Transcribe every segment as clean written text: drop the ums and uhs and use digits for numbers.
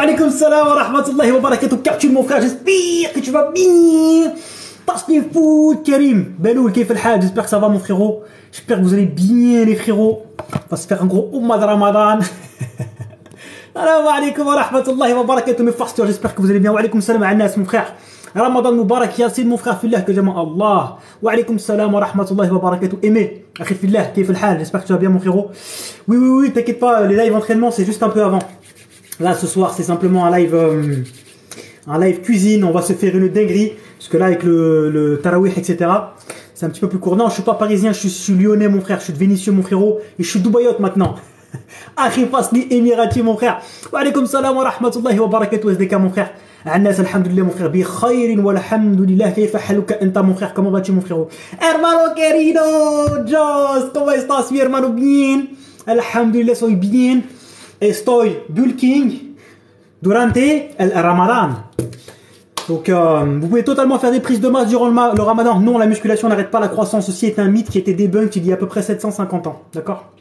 Alaykoum salam wa rahmatullahi wa barakatuh. Capture mon frère, j'espère que tu vas bien. Tasnif foot, Karim. Beloul, kif al-hal, j'espère que ça va mon frérot. J'espère que vous allez bien les frérots. On va se faire un gros Oumma de Ramadan. Salam alaykoum wa rahmatullahi wa barakatuh mes frères, j'espère que vous allez bien. Wa alaykoum salam à Nas mon frère. Ramadan Moubarak Yassine mon frère fillah que j'aime Allah. Wa alaykoum salam wa rahmatullahi wa barakatuh. Aimé, akhi fillah, kif al-hal, j'espère que tu vas bien mon frérot. Oui, t'inquiète pas, les lives entraînement c'est juste un peu avant. Là ce soir c'est simplement un live cuisine, on va se faire une dinguerie. Parce que là avec le tarawih etc. C'est un petit peu plus court. Non je suis pas parisien, je suis lyonnais mon frère, je suis de Vénitieux mon frérot. Et je suis doubayote maintenant. Akhi Fasli émirati mon frère. Wa alaykoum salam wa rahmatullahi wa barakatuh SDK mon frère. Annas alhamdulillah mon frère. Bi khayrin wa alhamdulillah. Kayfa haluka anta mon frère. Comment vas-tu mon frérot? Hermano querido. Jos. Comment estás mi hermano? Bien. Alhamdulillah soy bien. Estoy bulking durante el Ramadan. Donc vous pouvez totalement faire des prises de masse durant le Ramadan. Non, la musculation n'arrête pas la croissance. Ceci est un mythe qui était débunked il y a à peu près 750 ans. D'accord?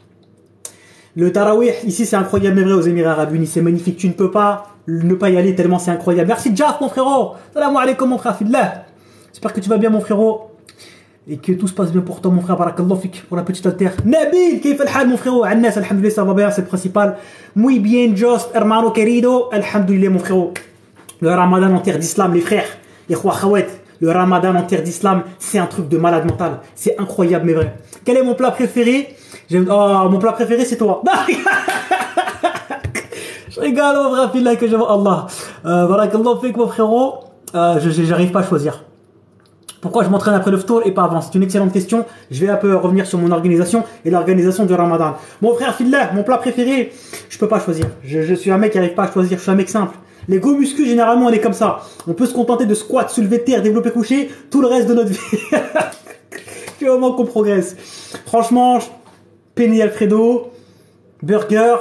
Le tarawih, ici c'est incroyable mais vrai aux Émirats Arabes Unis, c'est magnifique. Tu ne peux pas ne pas y aller tellement c'est incroyable. Merci Jaf mon frérot. Salam alaykoum mon frère fillah. J'espère que tu vas bien mon frérot. Et que tout se passe bien pour toi mon frère, barakallahu fik, pour la petite alter. Nabil, kayf al-hal mon frérot? Annas, alhamdoulilah, ça va bien, c'est le principal. Muy bien, just, hermano querido, alhamdoulilah mon frérot. Le Ramadan en terre d'islam, les frères, les khawat, le Ramadan en terre d'islam, c'est un truc de malade mental. C'est incroyable mais vrai. Quel est mon plat préféré? Oh, mon plat préféré c'est toi. Je rigole mon frère, fillah que je vois Allah. Barakallahu fik mon frérot. J'arrive pas à choisir. Pourquoi je m'entraîne après le ftour et pas avant? C'est une excellente question. Je vais un peu revenir sur mon organisation et l'organisation du Ramadan. Mon frère fillah, mon plat préféré, je peux pas choisir. Je suis un mec qui n'arrive pas à choisir. Je suis un mec simple. Les go muscu, généralement, on est comme ça. On peut se contenter de squat, soulever de terre, développer couché, tout le reste de notre vie. C'est au moment qu'on progresse. Franchement, penne Alfredo, burger,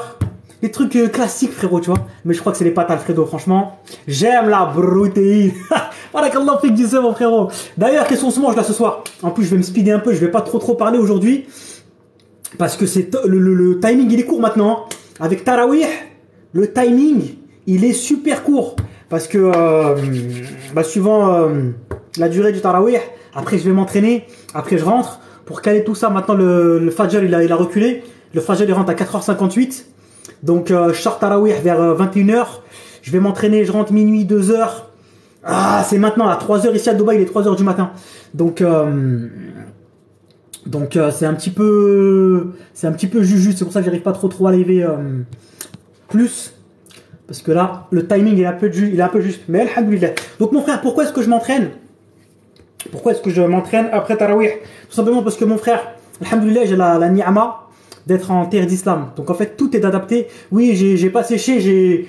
des trucs classiques, frérot, tu vois. Mais je crois que c'est les pâtes Alfredo, franchement. J'aime la protéine. Barakallahu fik, disais mon frérot. D'ailleurs, qu'est-ce qu'on se mange là ce soir? En plus, je vais me speeder un peu, je vais pas trop parler aujourd'hui. Parce que c'est le timing, il est court maintenant. Avec Tarawih, le timing, il est super court. Parce que, suivant la durée du Tarawih, après je vais m'entraîner, après je rentre. Pour caler tout ça, maintenant le Fajr il a reculé. Le Fajr il rentre à 4h58. Donc je sors Tarawih vers 21h. Je vais m'entraîner, je rentre minuit, 2h. Ah, c'est maintenant à 3h ici à Dubaï, il est 3h du matin. Donc c'est un petit peu juste, c'est pour ça que j'arrive pas trop à lever plus. Parce que là, le timing il est un peu juste. Mais alhamdoulilah. Donc mon frère, pourquoi est-ce que je m'entraîne? Pourquoi est-ce que je m'entraîne après Tarawih? Tout simplement parce que mon frère, alhamdoulilah, j'ai la ni'ama d'être en terre d'islam. Donc en fait, tout est adapté. Oui, j'ai pas séché,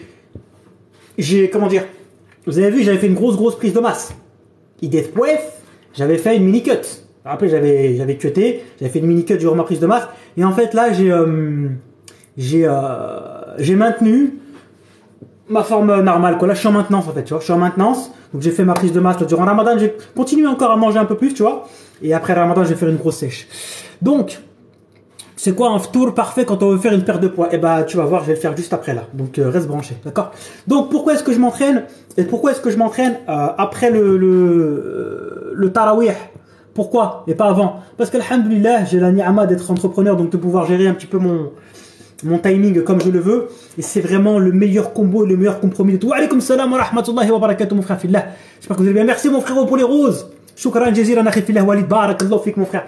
j'ai comment dire? Vous avez vu, j'avais fait une grosse prise de masse. J'avais fait une mini cut. Après, j'avais cuté, j'avais fait une mini cut durant ma prise de masse. Et en fait, là, j'ai maintenu ma forme normale, quoi. Là, je suis en maintenance, en fait, tu vois. Je suis en maintenance. Donc, j'ai fait ma prise de masse. Là, durant Ramadan, j'ai continué encore à manger un peu plus, tu vois. Et après Ramadan, je vais faire une grosse sèche. Donc, c'est quoi un tour parfait quand on veut faire une perte de poids? Eh ben, tu vas voir, je vais le faire juste après là. Donc, reste branché, d'accord? Donc, pourquoi est-ce que je m'entraîne? Et pourquoi est-ce que je m'entraîne après le Tarawih? Pourquoi? Et pas avant? Parce qu'alhamdoulilah, j'ai la ni'ama d'être entrepreneur, donc de pouvoir gérer un petit peu mon timing comme je le veux. Et c'est vraiment le meilleur combo, le meilleur compromis de tout. Wa alaykoum salam wa rahmatullahi wa barakatuh, mon frère fillah. J'espère que vous allez bien. Merci mon frérot pour les roses. Shukran jaziran akhi fillah walid. Barakallahu fik mon frère.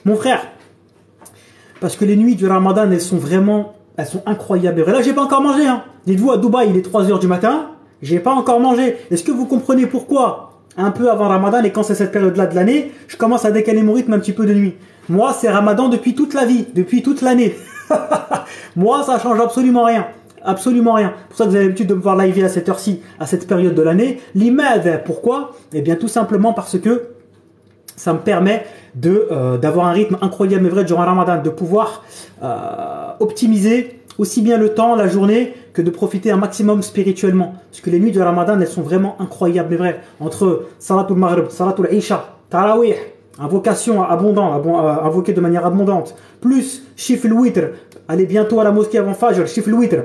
Mon frère. Parce que les nuits du Ramadan, elles sont incroyables. Et là, j'ai pas encore mangé, hein. Dites-vous, à Dubaï, il est 3h du matin. J'ai pas encore mangé. Est-ce que vous comprenez pourquoi? Un peu avant Ramadan, et quand c'est cette période-là de l'année, je commence à décaler mon rythme un petit peu de nuit. Moi, c'est Ramadan depuis toute la vie, depuis toute l'année. Moi, ça change absolument rien. Absolument rien. C'est pour ça que vous avez l'habitude de me voir live à cette heure-ci, à cette période de l'année. L'imad, pourquoi? Eh bien, tout simplement parce que ça me permet d'avoir un rythme incroyable mais vrai durant Ramadan, de pouvoir optimiser aussi bien le temps, la journée, que de profiter un maximum spirituellement. Parce que les nuits de Ramadan, elles sont vraiment incroyables mais vraies. Entre Salatul Maghrib, Salatul Isha, Tarawih, invocation abondante, invoquer de manière abondante, plus Shifl Witr, allez bientôt à la mosquée avant Fajr, Shifl Witr,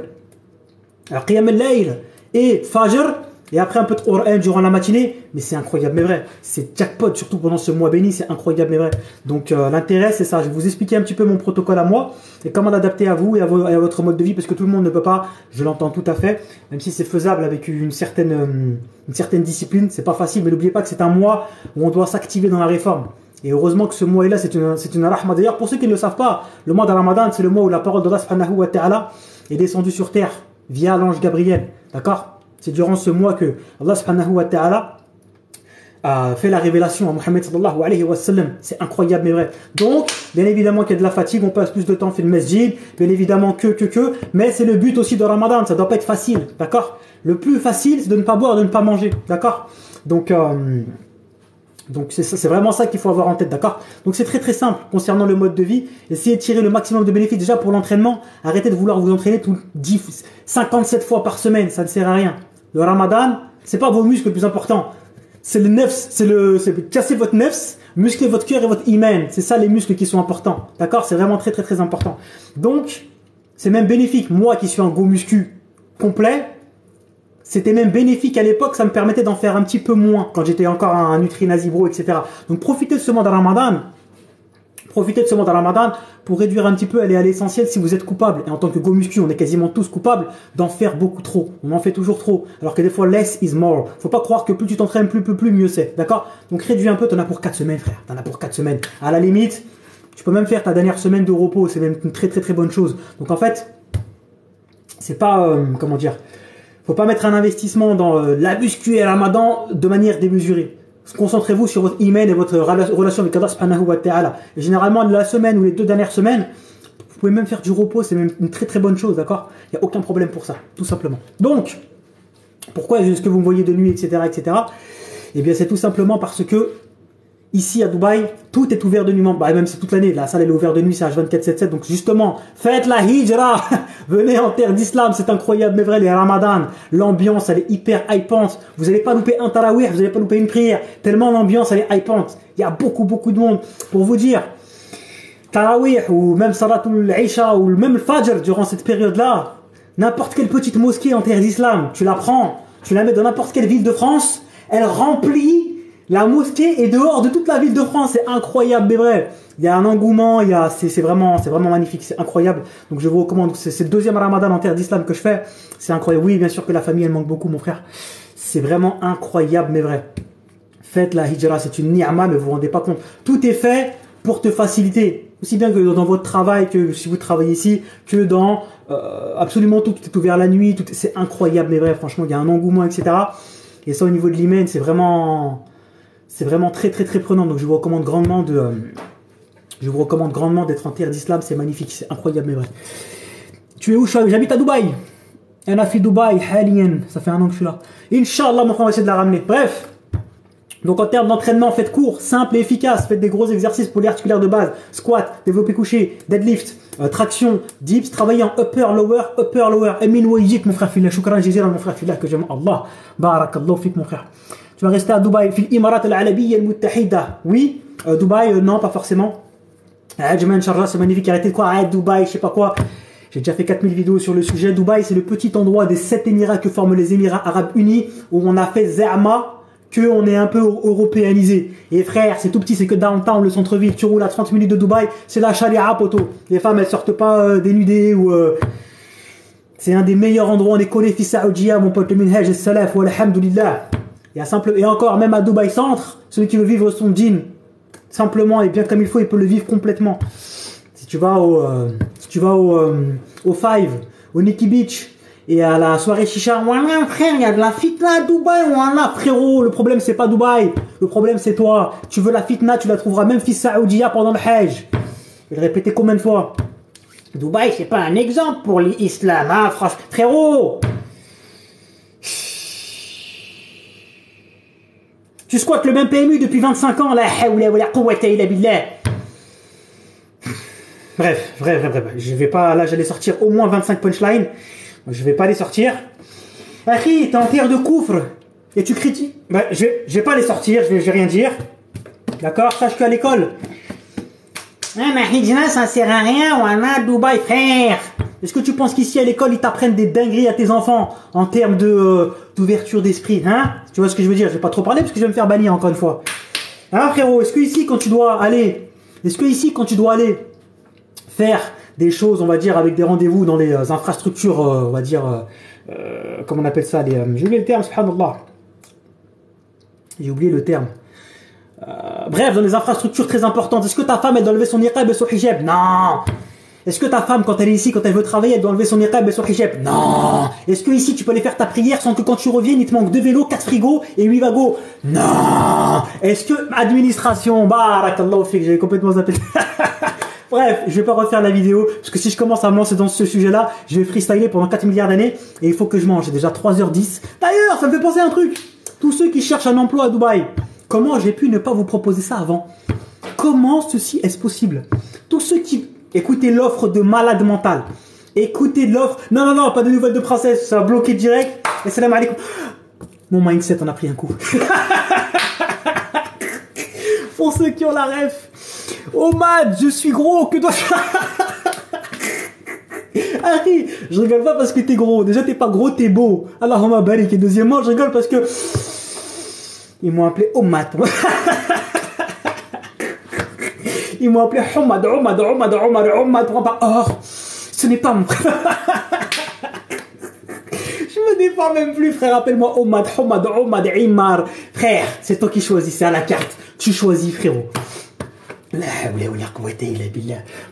Qiyam al-Layl, et Fajr, et après un peu de Qur'an durant la matinée, mais c'est incroyable mais vrai, c'est jackpot, surtout pendant ce mois béni, c'est incroyable mais vrai. Donc l'intérêt c'est ça, je vais vous expliquer un petit peu mon protocole à moi, et comment l'adapter à vous et à votre mode de vie, parce que tout le monde ne peut pas, je l'entends tout à fait, même si c'est faisable avec une certaine discipline, c'est pas facile, mais n'oubliez pas que c'est un mois où on doit s'activer dans la réforme. Et heureusement que ce mois-là, c'est une rahma. D'ailleurs, pour ceux qui ne le savent pas, le mois de Ramadan, c'est le mois où la parole d'Allah subhanahu wa ta'ala est descendue sur terre via l'ange Gabriel. D'accord? C'est durant ce mois que Allah subhanahu wa ta'ala a fait la révélation à Muhammad sallallahu alayhi wa sallam. C'est incroyable mais vrai. Donc, bien évidemment qu'il y a de la fatigue, on passe plus de temps fait le masjid, bien évidemment mais c'est le but aussi de Ramadan, ça doit pas être facile. D'accord? Le plus facile, c'est de ne pas boire, de ne pas manger. D'accord? Donc c'est vraiment ça qu'il faut avoir en tête, d'accord? Donc c'est très très simple concernant le mode de vie. Essayez de tirer le maximum de bénéfices déjà pour l'entraînement. Arrêtez de vouloir vous entraîner 57 fois par semaine, ça ne sert à rien. Le Ramadan, c'est pas vos muscles le plus important. C'est le nefs, c'est casser votre nefs, muscler votre cœur et votre iman. C'est ça les muscles qui sont importants, d'accord? C'est vraiment très très très important. Donc c'est même bénéfique. Moi qui suis un gros muscu complet, c'était même bénéfique à l'époque, ça me permettait d'en faire un petit peu moins quand j'étais encore un nutri-nazi-bro, etc. Donc profitez de ce mois de Ramadan. Profitez de ce mois de Ramadan pour réduire un petit peu, aller à l'essentiel si vous êtes coupable. Et en tant que go muscu, on est quasiment tous coupables d'en faire beaucoup trop. On en fait toujours trop. Alors que des fois, less is more. Faut pas croire que plus tu t'entraînes, plus mieux c'est. D'accord? Donc réduis un peu, t'en as pour 4 semaines, frère. T'en as pour 4 semaines. À la limite, tu peux même faire ta dernière semaine de repos. C'est même une très très très bonne chose. Donc en fait, c'est pas, comment dire, faut pas mettre un investissement dans la muscu et le Ramadan de manière démesurée. Concentrez-vous sur votre iman et votre relation avec Allah subhanahu wa ta'ala. Et généralement, la semaine ou les 2 dernières semaines, vous pouvez même faire du repos, c'est même une très très bonne chose, d'accord? Il n'y a aucun problème pour ça, tout simplement. Donc, pourquoi est-ce que vous me voyez de nuit, etc., etc. Eh bien, c'est tout simplement parce que ici à Dubaï, tout est ouvert de nuit, bah, même c'est toute l'année, la salle elle est ouverte de nuit, c'est H24/7/7, donc justement, faites la hijra, venez en terre d'islam, c'est incroyable, mais vrai, les Ramadan, l'ambiance elle est hyper hypante, vous n'allez pas louper un tarawih, vous n'allez pas louper une prière, tellement l'ambiance elle est hypante, il y a beaucoup de monde, pour vous dire, tarawih ou même salatul isha ou même le fajr durant cette période-là, n'importe quelle petite mosquée en terre d'islam, tu la prends, tu la mets dans n'importe quelle ville de France, elle remplit. La mosquée est dehors de toute la ville de France, c'est incroyable, mais vrai. Il y a un engouement, c'est vraiment magnifique, c'est incroyable. Donc je vous recommande, c'est le 2e Ramadan en terre d'islam que je fais. C'est incroyable. Oui, bien sûr que la famille elle manque beaucoup, mon frère. C'est vraiment incroyable, mais vrai. Faites la hijra, c'est une ni'ma, mais vous vous rendez pas compte. Tout est fait pour te faciliter. Aussi bien que dans votre travail, que si vous travaillez ici, que dans absolument tout est ouvert la nuit. C'est incroyable, mais vrai. Franchement, il y a un engouement, etc. Et ça, au niveau de l'iman, c'est vraiment très très très prenant. Donc je vous recommande grandement d'être en terre d'islam, c'est magnifique, c'est incroyable mais vrai. Tu es où? J'habite à Dubaï. Elle a fait Dubaï, Halien. Ça fait 1 an que je suis là. Inch'Allah, mon frère, on va essayer de la ramener. Bref. Donc en termes d'entraînement, faites court, simple et efficace. Faites des gros exercices pour les articulaires de base. Squat, développé couché, deadlift, traction, dips, travaillez en upper, lower. Amin wa yijik, mon frère Fillah. Shukran jazilan, mon frère Fillah, que j'aime Allah. Barakallahu fik, mon frère. Tu vas rester à Dubaï, fil Imarat al-Alabiyya al-Muttahida. Oui, Dubaï, non, pas forcément. Ajman, Sharjah, c'est magnifique. Arrêtez de quoi? Dubaï, je sais pas quoi. J'ai déjà fait 4000 vidéos sur le sujet. Dubaï, c'est le petit endroit des 7 Émirats que forment les Émirats Arabes Unis, où on a fait Zama, qu'on est un peu européanisé. Et frère, c'est tout petit, c'est que downtown, le centre-ville. Tu roules à 30 minutes de Dubaï, c'est la charia, poteau. Les femmes, elles sortent pas dénudées ou. C'est un des meilleurs endroits, on est collé, fils Saoudia, mon pote, le minhaj, el salaf, wa alhamdulillah. Et encore, même à Dubaï Centre, celui qui veut vivre son djinn, simplement et bien comme il faut, il peut le vivre complètement. Si tu vas au Five, au Nikki Beach, et à la soirée chicha, voilà frère, il y a de la fitna à Dubaï, voilà frérot, le problème c'est pas Dubaï, le problème c'est toi. Tu veux la fitna, tu la trouveras même fils Saoudia pendant le Hajj. Je vais le répéter combien de fois? Dubaï c'est pas un exemple pour l'islam, hein, frérot. Tu squattes le même PMU depuis 25 ans, la hawla wa la quwwata illa billah. Bref. Je vais pas, là j'allais sortir au moins 25 punchlines. Je vais pas les sortir. Akhi, t'es en terre de coufre. Et tu critiques. Bah, je vais pas les sortir, je vais rien dire. D'accord? Sache qu'à l'école. Ah, ma hijra, ça sert à rien, on a Dubaï, frère. Est-ce que tu penses qu'ici à l'école, ils t'apprennent des dingueries à tes enfants en termes d'ouverture d'esprit, hein? Tu vois ce que je veux dire? Je vais pas trop parler parce que je vais me faire bannir encore une fois. Hein, frérot? Est-ce que ici, quand tu dois aller faire des choses, on va dire, avec des rendez-vous dans les infrastructures, on va dire, comment on appelle ça, j'ai oublié le terme, subhanallah. J'ai oublié le terme. Bref, dans des infrastructures très importantes, est-ce que ta femme, elle doit enlever son niqab et son hijab? Non. Est-ce que ta femme, quand elle est ici, quand elle veut travailler, elle doit enlever son niqab et son hijab? Non. Est-ce que ici, tu peux aller faire ta prière sans que quand tu reviennes, il te manque 2 vélos, 4 frigos et 8 wagons? Non. Est-ce que administration, barakallahu fik, j'ai complètement zappé. Bref, je vais pas refaire la vidéo, parce que si je commence à me lancer dans ce sujet-là, je vais freestyler pendant 4 milliards d'années, et il faut que je mange. J'ai déjà 3h10. D'ailleurs, ça me fait penser à un truc. Tous ceux qui cherchent un emploi à Dubaï, comment j'ai pu ne pas vous proposer ça avant? Comment ceci est-ce possible? Tous ceux qui... Écoutez l'offre de malade mental. Écoutez l'offre... Non, non, non, pas de nouvelles de princesse, ça va bloquer direct. Et salam alaikum. Mon mindset en a pris un coup. Pour ceux qui ont la ref. Omad, je suis gros, que dois-je... Harry, je rigole pas parce que t'es gros. Déjà, t'es pas gros, t'es beau. Allahumma barik. Et deuxièmement, je rigole parce que... Ils m'ont appelé Omad. Ils m'ont appelé Omad. Or, ce n'est pas mon frère. Je me défends même plus, frère. Appelle-moi Omad, Imar. Frère, c'est toi qui choisis, c'est à la carte. Tu choisis, frérot.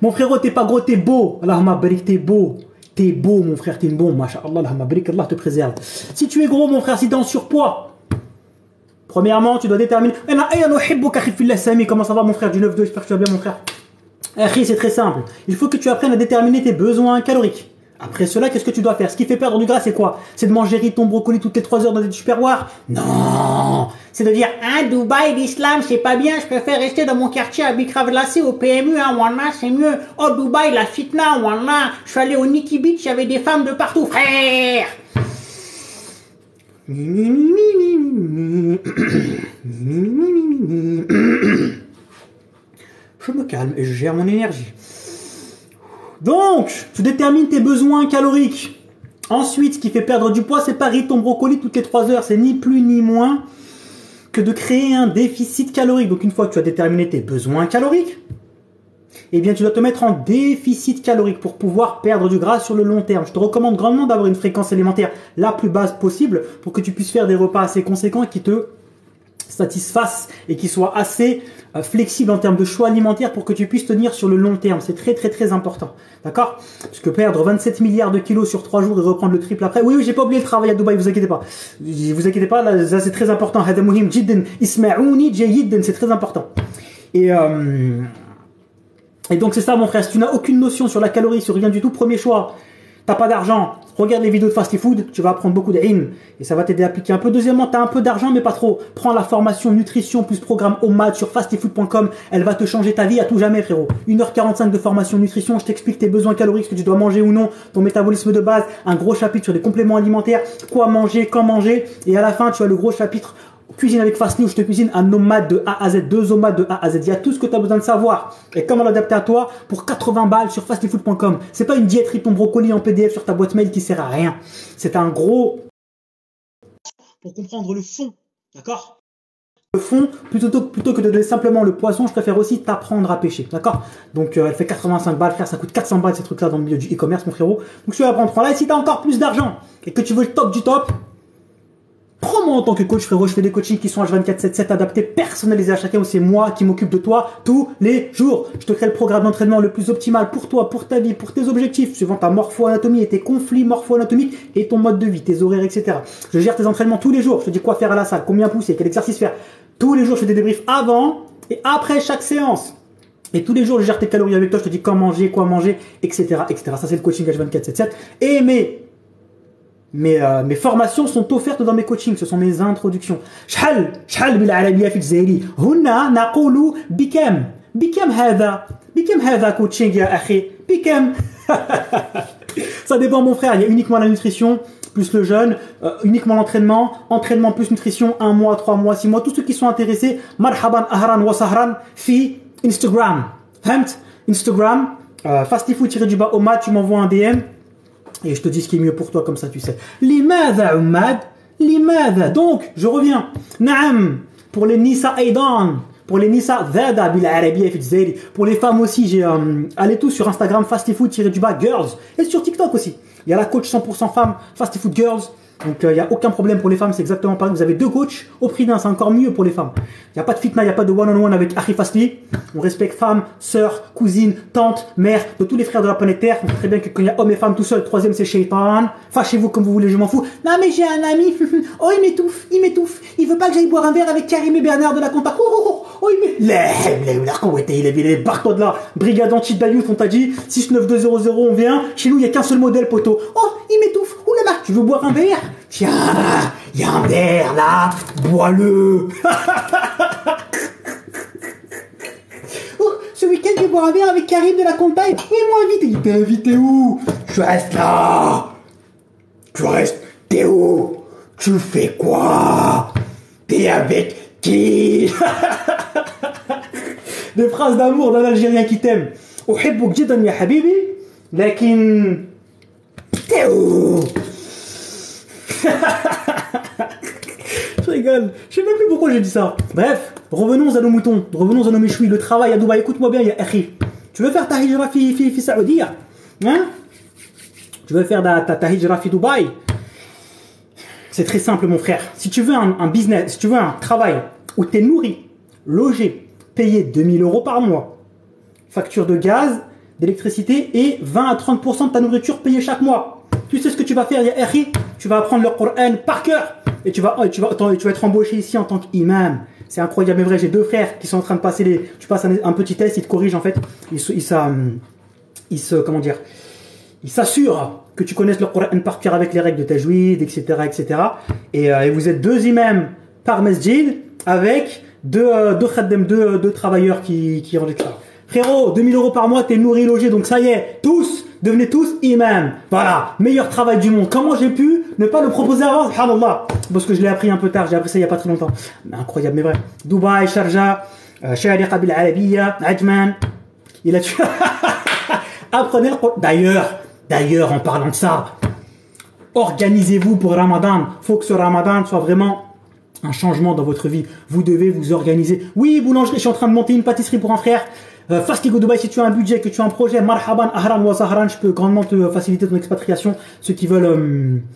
Mon frérot, t'es pas gros, t'es beau. Allahumma barik, t'es beau. T'es beau, mon frère, t'es bon. Masha'Allah, Allahumma barik, Allah te préserve. Si tu es gros, mon frère, si t'es en surpoids, premièrement, tu dois déterminer. Comment ça va, mon frère du 9-2? J'espère que tu vas bien, mon frère. C'est très simple. Il faut que tu apprennes à déterminer tes besoins caloriques. Après cela, qu'est-ce que tu dois faire? Ce qui fait perdre du gras, c'est quoi? C'est de manger riz, ton brocoli toutes les 3 heures dans des tupperwares? Non. C'est de dire, hein, Dubaï, l'islam, c'est pas bien, je préfère rester dans mon quartier à Bikravlacé, au PMU, hein, Wallah, c'est mieux. Oh, Dubaï, la fitna, Wallah. Je suis allé au Nikki Beach, il y avait des femmes de partout, frère. Je me calme et je gère mon énergie. Donc, tu détermines tes besoins caloriques. Ensuite, ce qui fait perdre du poids, c'est pas riz ton brocoli toutes les 3 heures. C'est ni plus ni moins que de créer un déficit calorique. Donc, une fois que tu as déterminé tes besoins caloriques, eh bien, tu dois te mettre en déficit calorique pour pouvoir perdre du gras sur le long terme. Je te recommande grandement d'avoir une fréquence alimentaire la plus basse possible pour que tu puisses faire des repas assez conséquents qui te satisfassent et qui soient assez flexibles en termes de choix alimentaires pour que tu puisses tenir sur le long terme. C'est très très très important. D'accord? Parce que perdre 27 milliards de kilos sur 3 jours et reprendre le triple après. Oui, oui, j'ai pas oublié le travail à Dubaï, vous inquiétez pas. Vous inquiétez pas, là, ça c'est très important. Hada muhim jiddan isma'ouni jayiddan, c'est très important. Et donc c'est ça, mon frère. Si tu n'as aucune notion sur la calorie, sur rien du tout, premier choix, t'as pas d'argent, regarde les vidéos de fast food, tu vas apprendre beaucoup d'ilm et ça va t'aider à appliquer un peu. Deuxièmement, t'as un peu d'argent mais pas trop. Prends la formation nutrition plus programme OMAD sur fastfood.com, elle va te changer ta vie à tout jamais, frérot. 1h45 de formation nutrition, je t'explique tes besoins caloriques, ce que tu dois manger ou non, ton métabolisme de base, un gros chapitre sur les compléments alimentaires, quoi manger, quand manger, et à la fin tu as le gros chapitre cuisine avec Fastly où je te cuisine un nomade de A à Z, 2 nomades de A à Z. Il y a tout ce que tu as besoin de savoir et comment l'adapter à toi pour 80 balles sur fastlyfood.com. C'est pas une diète ton brocoli en PDF sur ta boîte mail qui sert à rien. C'est un gros pour comprendre le fond, d'accord? Le fond, plutôt que de donner simplement le poisson, je préfère aussi t'apprendre à pêcher, d'accord? Donc elle fait 85 balles, frère, ça coûte 400 balles ces trucs-là dans le milieu du e-commerce, mon frérot. Donc tu vas apprendre là. Et si tu as encore plus d'argent et que tu veux le top du top, prends-moi en tant que coach, frérot. Je fais des coachings qui sont H24/7 adaptés, personnalisés à chacun, où c'est moi qui m'occupe de toi tous les jours. Je te crée le programme d'entraînement le plus optimal pour toi, pour ta vie, pour tes objectifs, suivant ta morpho-anatomie et tes conflits morpho-anatomiques et ton mode de vie, tes horaires, etc. Je gère tes entraînements tous les jours. Je te dis quoi faire à la salle, combien pousser, quel exercice faire. Tous les jours, je fais des débriefs avant et après chaque séance. Et tous les jours, je gère tes calories avec toi. Je te dis quand manger, quoi manger, etc., etc. Ça, c'est le coaching H24/7. Et mes formations sont offertes dans mes coachings, ce sont mes introductions. شحال بالعربية في الجزائري هنا نقول بكم هذا coaching يا أخي بكم. Ça dépend, mon frère. Il y a uniquement la nutrition plus le jeûne, uniquement entraînement plus nutrition, 1 mois, 3 mois, 6 mois. Tous ceux qui sont intéressés, marhaban ahran wa sahran fi Instagram. Instagram, fastifood-omad, tu m'envoies un DM. Et je te dis ce qui est mieux pour toi, comme ça tu sais. Limadha Ummad, limadha. Donc, je reviens. Naam, pour les Nisa Aidan, pour les Nisa Zada bil Arabia fi Jazairi. Pour les femmes aussi, j'ai allez tous sur Instagram fastifood-girls et sur TikTok aussi. Il y a la coach 100% femme Fastifood Girls. Donc il n'y a aucun problème pour les femmes, c'est exactement pareil. Vous avez 2 coachs au prix d'un, c'est encore mieux pour les femmes. Il n'y a pas de fitna, il n'y a pas de one-on-one avec Akhi Fasti. On respecte femmes, sœurs, cousines, tantes, mères, de tous les frères de la planète Terre. On sait très bien que quand il y a hommes et femmes tout seuls, troisième c'est Shaitan. Fâchez-vous comme vous voulez, je m'en fous. Non mais j'ai un ami, oh il m'étouffe, il m'étouffe. Il veut pas que j'aille boire un verre avec Karim et Bernard de la compta. Oh il m'étouffe. Barre-toi de là. Brigade anti-Dayouth, on t'a dit. 69200, on vient. Chez nous, il n'y a qu'un seul modèle, poteau. Oh, il m'étouffe. Ouh là là, tu veux boire un verre? Tiens, il y a un verre là, bois-le. Oh, ce week-end, je vais boire un verre avec Karim de la compta et moi invité. Il t'a invité où? Tu restes là. Tu restes. T'es où? Tu fais quoi? T'es avec qui? Des phrases d'amour d'un Algérien qui t'aime. أحبك جدا يا حبيبي لكن t'es où? Je rigole, je sais même plus pourquoi j'ai dit ça. Bref, revenons à nos moutons, revenons à nos méchouis, le travail à Dubaï. Écoute-moi bien, ya akhi. Tu veux faire ta hijra fi Saoudia? Hein? Tu veux faire ta hijra fi Dubaï? C'est très simple, mon frère. Si tu veux un business, si tu veux un travail où tu es nourri, logé, payé 2000 € par mois, facture de gaz, d'électricité et 20 à 30% de ta nourriture payée chaque mois. Tu sais ce que tu vas faire, ya akhi? Tu vas apprendre le Coran par cœur et tu vas être embauché ici en tant qu'imam. C'est incroyable, mais vrai. J'ai 2 frères qui sont en train de passer tu passes un petit test, ils te corrigent en fait. Comment dire? Ils s'assurent que tu connaisses le Coran par cœur avec les règles de tajwid, etc., etc. Et vous êtes 2 imams par masjid avec 2 travailleurs qui rendent ça. Frérot, 2000 € par mois, t'es nourri, logé, donc ça y est, devenez tous imams. Voilà, meilleur travail du monde. Comment j'ai pu ne pas le proposer avant? Subhanallah. Parce que je l'ai appris un peu tard, j'ai appris ça il n'y a pas très longtemps. Mais incroyable, mais vrai. Dubaï, Sharjah, Shariqa bil Arabia, Ajman. Il a tué. Apprenez le Coran. D'ailleurs, en parlant de ça, organisez-vous pour Ramadan. Faut que ce Ramadan soit vraiment un changement dans votre vie. Vous devez vous organiser. Oui, boulangerie, je suis en train de monter une pâtisserie pour un frère. Fastigo Dubaï, si tu as un budget, que tu as un projet, marhaban, ahran wa sahran, je peux grandement te faciliter ton expatriation. Ceux qui veulent